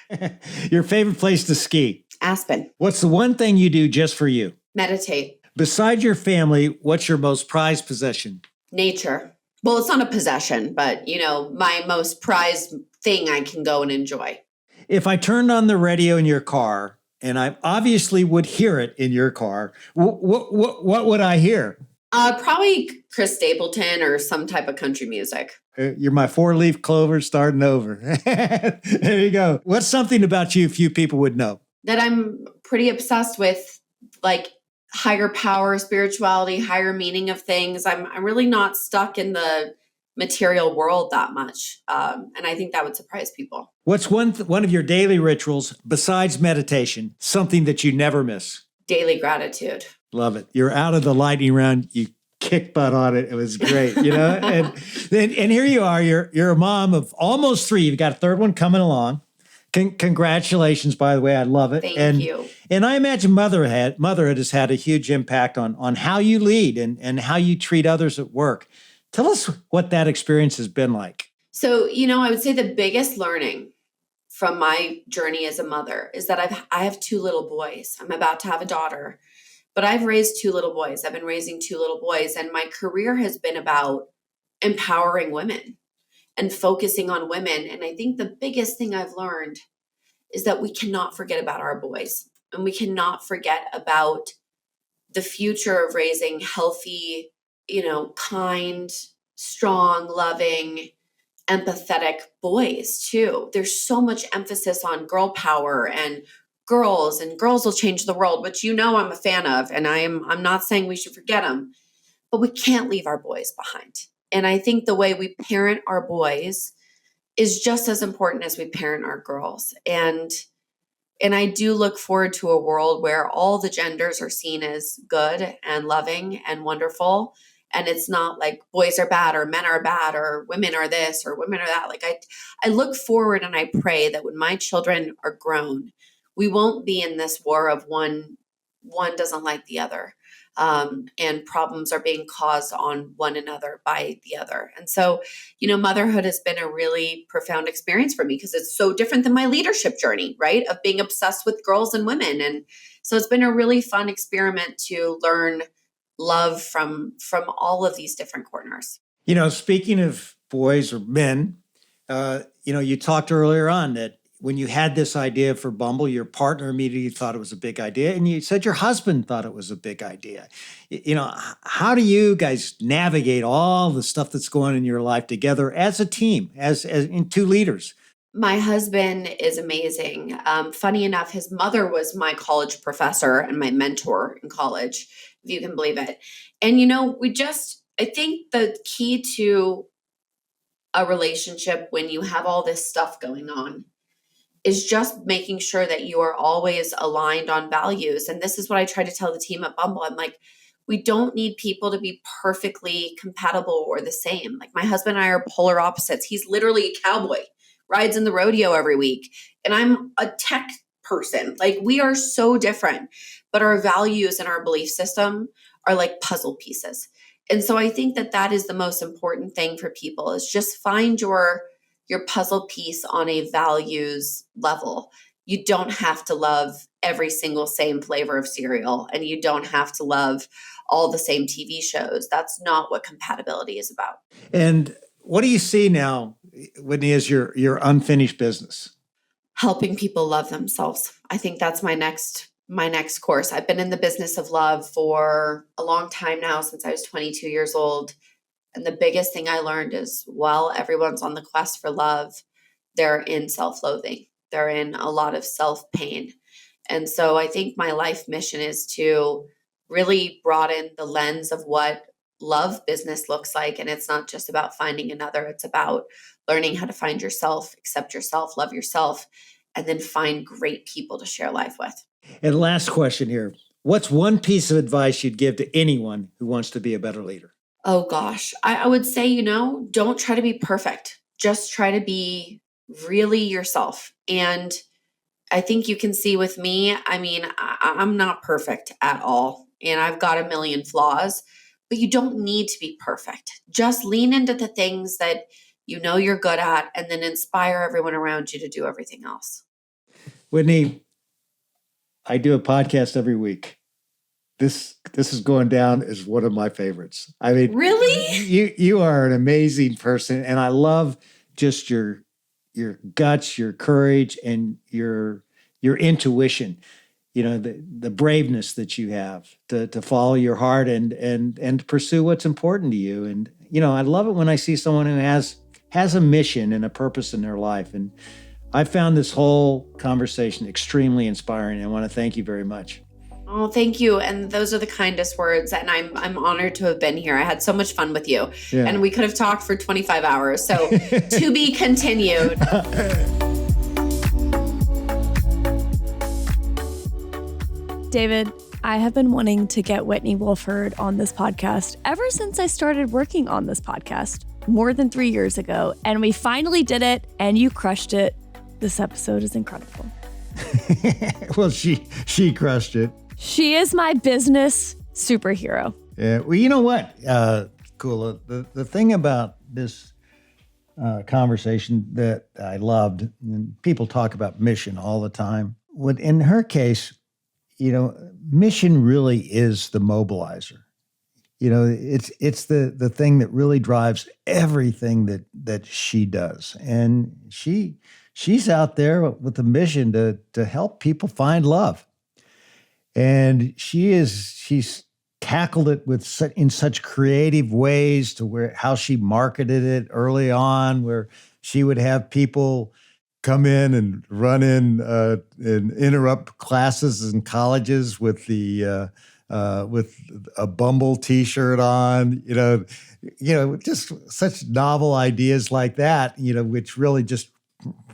Your favorite place to ski? Aspen. What's the one thing you do just for you? Meditate. Besides your family, what's your most prized possession? Nature. Well, it's not a possession, but my most prized thing I can go and enjoy. If I turned on the radio in your car, and I obviously would hear it in your car, what would I hear? Probably Chris Stapleton or some type of country music. You're my 4-leaf clover starting over. There you go. What's something about you few people would know? That I'm pretty obsessed with, like, higher power, spirituality, higher meaning of things. I'm really not stuck in the material world that much. And I think that would surprise people. What's one of your daily rituals besides meditation, something that you never miss? Daily gratitude. Love it. You're out of the lightning round. You kicked butt on it. It was great, and here you are. You're a mom of almost 3. You've got a third one coming along. Congratulations, by the way. I love it. Thank you. And I imagine motherhood has had a huge impact on how you lead and how you treat others at work. Tell us what that experience has been like. So, I would say the biggest learning from my journey as a mother is that I have 2 little boys. I'm about to have a daughter, but I've raised 2 little boys. I've been raising 2 little boys, and my career has been about empowering women and focusing on women. And I think the biggest thing I've learned is that we cannot forget about our boys, and we cannot forget about the future of raising healthy, kind, strong, loving, empathetic boys too. There's so much emphasis on girl power and girls will change the world, which I'm a fan of, and I'm not saying we should forget them, but we can't leave our boys behind. And I think the way we parent our boys is just as important as we parent our girls. And I do look forward to a world where all the genders are seen as good and loving and wonderful, And it's not like boys are bad or men are bad or women are this or women are that. Like I look forward and I pray that when my children are grown, we won't be in this war of one doesn't like the other. And problems are being caused on one another by the other. And so, motherhood has been a really profound experience for me because it's so different than my leadership journey, right? Of being obsessed with girls and women. And so it's been a really fun experiment to learn love from all of these different corners. Speaking of boys or men, you talked earlier on that when you had this idea for Bumble, your partner immediately thought it was a big idea, and you said your husband thought it was a big idea. How do you guys navigate all the stuff that's going on in your life together as a team, as in two leaders? My husband is amazing. Funny enough, his mother was my college professor and my mentor in college, if you can believe it. And, I think the key to a relationship when you have all this stuff going on is just making sure that you are always aligned on values. And this is what I try to tell the team at Bumble. I'm like, we don't need people to be perfectly compatible or the same. Like my husband and I are polar opposites. He's literally a cowboy, rides in the rodeo every week. And I'm a tech person. Like we are so different, but our values and our belief system are like puzzle pieces. And so I think that is the most important thing for people is just find your puzzle piece on a values level. You don't have to love every single same flavor of cereal, and you don't have to love all the same TV shows. That's not what compatibility is about. And what do you see now, Whitney, as your unfinished business? Helping people love themselves. I think that's my next course. I've been in the business of love for a long time now, since I was 22 years old. And the biggest thing I learned is while everyone's on the quest for love, they're in self-loathing. They're in a lot of self-pain. And so I think my life mission is to really broaden the lens of what love business looks like. And it's not just about finding another. It's about learning how to find yourself, accept yourself, love yourself, and then find great people to share life with. And last question here. What's one piece of advice you'd give to anyone who wants to be a better leader? Oh gosh, I would say, don't try to be perfect. Just try to be really yourself. And I think you can see with me, I'm not perfect at all. And I've got a million flaws, but you don't need to be perfect. Just lean into the things that you're good at and then inspire everyone around you to do everything else. Whitney, I do a podcast every week. This is going down as one of my favorites. I mean, really? You are an amazing person, and I love just your guts, your courage, and your intuition. The braveness that you have to follow your heart and pursue what's important to you. And I love it when I see someone who has a mission and a purpose in their life. And I found this whole conversation extremely inspiring. I want to thank you very much. Oh, thank you. And those are the kindest words. And I'm honored to have been here. I had so much fun with you. Yeah. And we could have talked for 25 hours. So to be continued. David, I have been wanting to get Whitney Wolfe Herd on this podcast ever since I started working on this podcast more than 3 years ago. And we finally did it, and you crushed it. This episode is incredible. Well, she crushed it. She is my business superhero. Yeah. Well, you know what, Kula, the thing about this conversation that I loved, and people talk about mission all the time. In her case, mission really is the mobilizer. It's the thing that really drives everything that she does. And she's out there with a mission to help people find love. And she's tackled it in such creative ways to how she marketed it early on, where she would have people come in and run in and interrupt classes in colleges with with a Bumble T-shirt on, just such novel ideas like that, which really just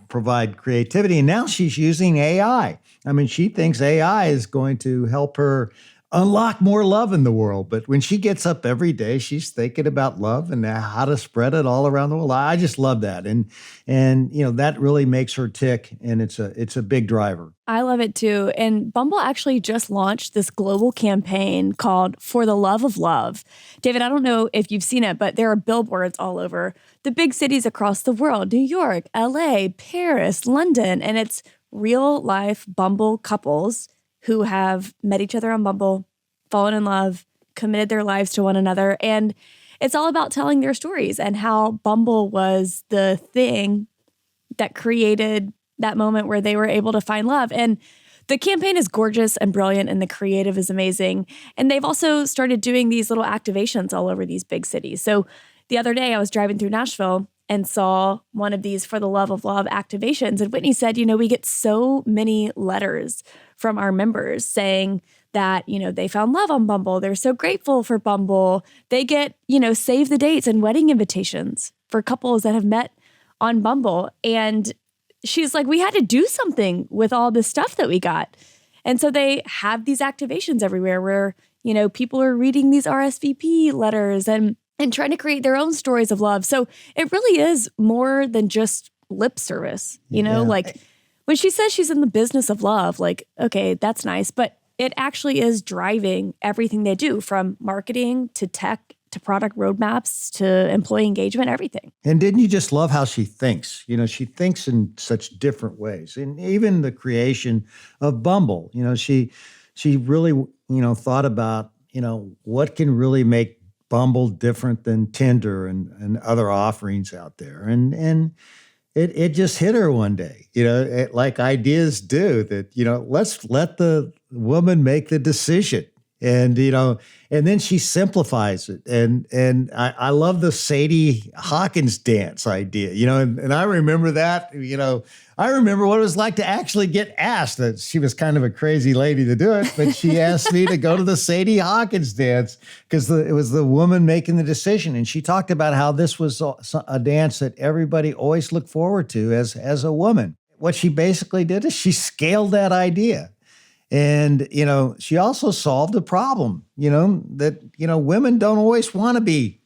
provide creativity. And now she's using AI. I mean, she thinks AI is going to help her unlock more love in the world. But when she gets up every day, she's thinking about love and how to spread it all around the world. I just love that. And that really makes her tick. And it's a big driver. I love it too. And Bumble actually just launched this global campaign called For the Love of Love. David, I don't know if you've seen it, but there are billboards all over the big cities across the world, New York, LA, Paris, London. And it's real life Bumble couples who have met each other on Bumble, fallen in love, committed their lives to one another. And it's all about telling their stories and how Bumble was the thing that created that moment where they were able to find love. And the campaign is gorgeous and brilliant, and the creative is amazing. And they've also started doing these little activations all over these big cities. So the other day I was driving through Nashville and saw one of these For the Love of Love activations. And Whitney said, we get so many letters from our members saying that, they found love on Bumble. They're so grateful for Bumble. They get, save the dates and wedding invitations for couples that have met on Bumble. And she's like, we had to do something with all this stuff that we got. And so they have these activations everywhere where, people are reading these RSVP letters and trying to create their own stories of love. So it really is more than just lip service, like when she says she's in the business of love, like, okay, that's nice. But it actually is driving everything they do, from marketing to tech to product roadmaps to employee engagement, everything. And didn't you just love how she thinks? She thinks in such different ways. And even the creation of Bumble, she really, thought about, what can really make Bumble different than Tinder and other offerings out there. And it just hit her one day, like ideas do, that, let's let the woman make the decision. And, and then she simplifies it. And I love the Sadie Hawkins dance idea, and I remember that, I remember what it was like to actually get asked. That she was kind of a crazy lady to do it, but she asked me to go to the Sadie Hawkins dance because it was the woman making the decision. And she talked about how this was a dance that everybody always looked forward to as a woman. What she basically did is she scaled that idea. And, she also solved a problem, that, women don't always want to be,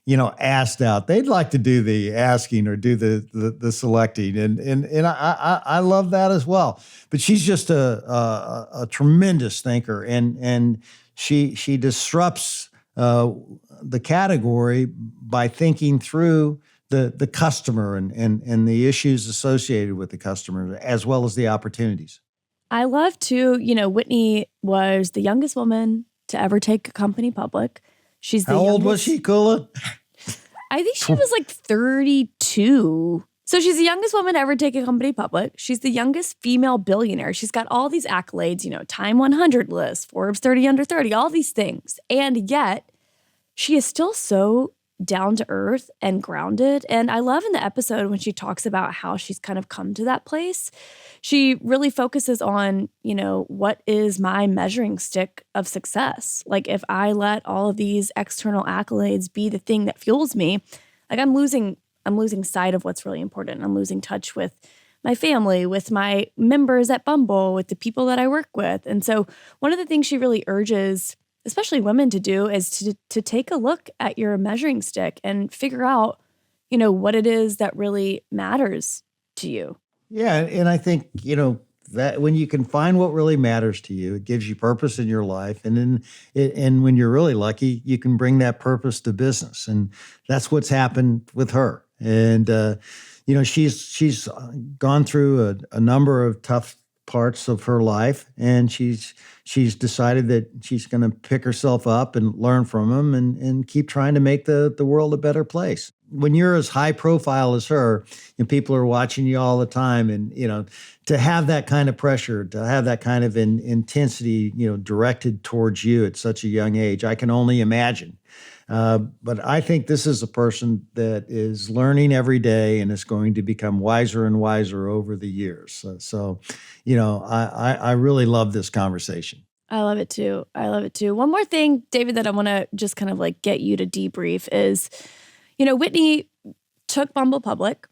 asked out. They'd like to do the asking or do the selecting. And I love that as well. But she's just a tremendous thinker. And she disrupts the category by thinking through the customer and the issues associated with the customer, as well as the opportunities. I love to, Whitney was the youngest woman to ever take a company public. She's the How old was she, Kula? I think she was like 32. So she's the youngest woman to ever take a company public. She's the youngest female billionaire. She's got all these accolades, Time 100 list, Forbes 30 under 30, all these things. And yet she is still so down to earth and grounded. And I love in the episode when she talks about how she's kind of come to that place. She really focuses on, what is my measuring stick of success? Like, if I let all of these external accolades be the thing that fuels me, like I'm losing sight of what's really important. I'm losing touch with my family, with my members at Bumble, with the people that I work with. And so one of the things she really urges, especially women, to do is to take a look at your measuring stick and figure out, what it is that really matters to you. Yeah. And I think, that when you can find what really matters to you, it gives you purpose in your life. And when you're really lucky, you can bring that purpose to business. And that's what's happened with her. And, she's gone through a number of tough parts of her life, and she's decided that she's going to pick herself up and learn from them and keep trying to make the world a better place. When you're as high profile as her and people are watching you all the time, and, to have that kind of pressure, to have that kind of intensity, directed towards you at such a young age, I can only imagine. But I think this is a person that is learning every day and is going to become wiser and wiser over the years. So I really love this conversation. I love it too. One more thing, David, that I want to just kind of like get you to debrief is, Whitney took Bumble public.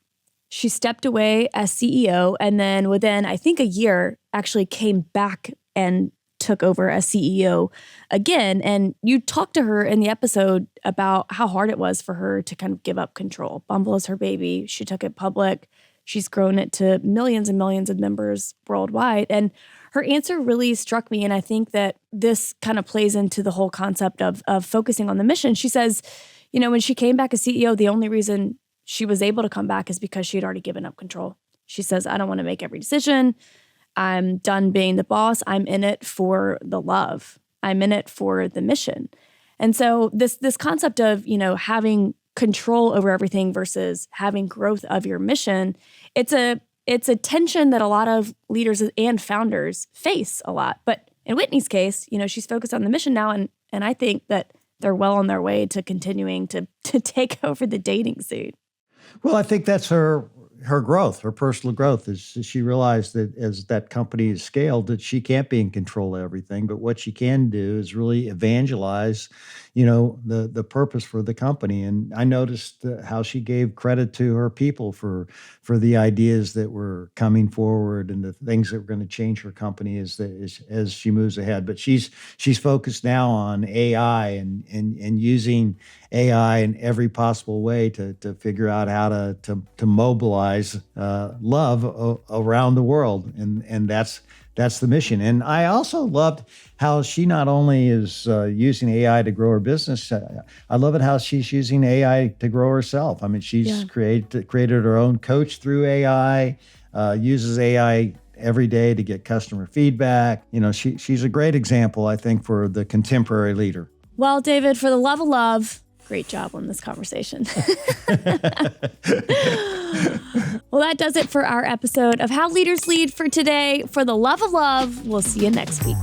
She stepped away as CEO, and then within, I think, a year, actually came back and took over as CEO again. And you talked to her in the episode about how hard it was for her to kind of give up control. Bumble is her baby. She took it public. She's grown it to millions and millions of members worldwide. And her answer really struck me. And I think that this kind of plays into the whole concept of focusing on the mission. She says, when she came back as CEO, the only reason she was able to come back is because she had already given up control. She says, I don't want to make every decision. I'm done being the boss. I'm in it for the love. I'm in it for the mission. And so this concept of, having control over everything versus having growth of your mission, it's a tension that a lot of leaders and founders face a lot. But in Whitney's case, she's focused on the mission now. And I think that they're well on their way to continuing to take over the dating scene. Well, I think that's her growth, her personal growth, is she realized that as that company is scaled, that she can't be in control of everything, but what she can do is really evangelize, the purpose for the company. And I noticed how she gave credit to her people for the ideas that were coming forward and the things that were going to change her company as she moves ahead. But she's focused now on AI and using AI in every possible way to figure out how to mobilize love around the world, and that's the mission. And I also loved how she not only is using AI to grow her business. I love it how she's using AI to grow herself. I mean, she's created her own coach through AI, uses AI every day to get customer feedback. She's a great example, I think, for the contemporary leader. Well, David, for the love of love, great job on this conversation. Well, that does it for our episode of How Leaders Lead for today. For the love of love, we'll see you next week.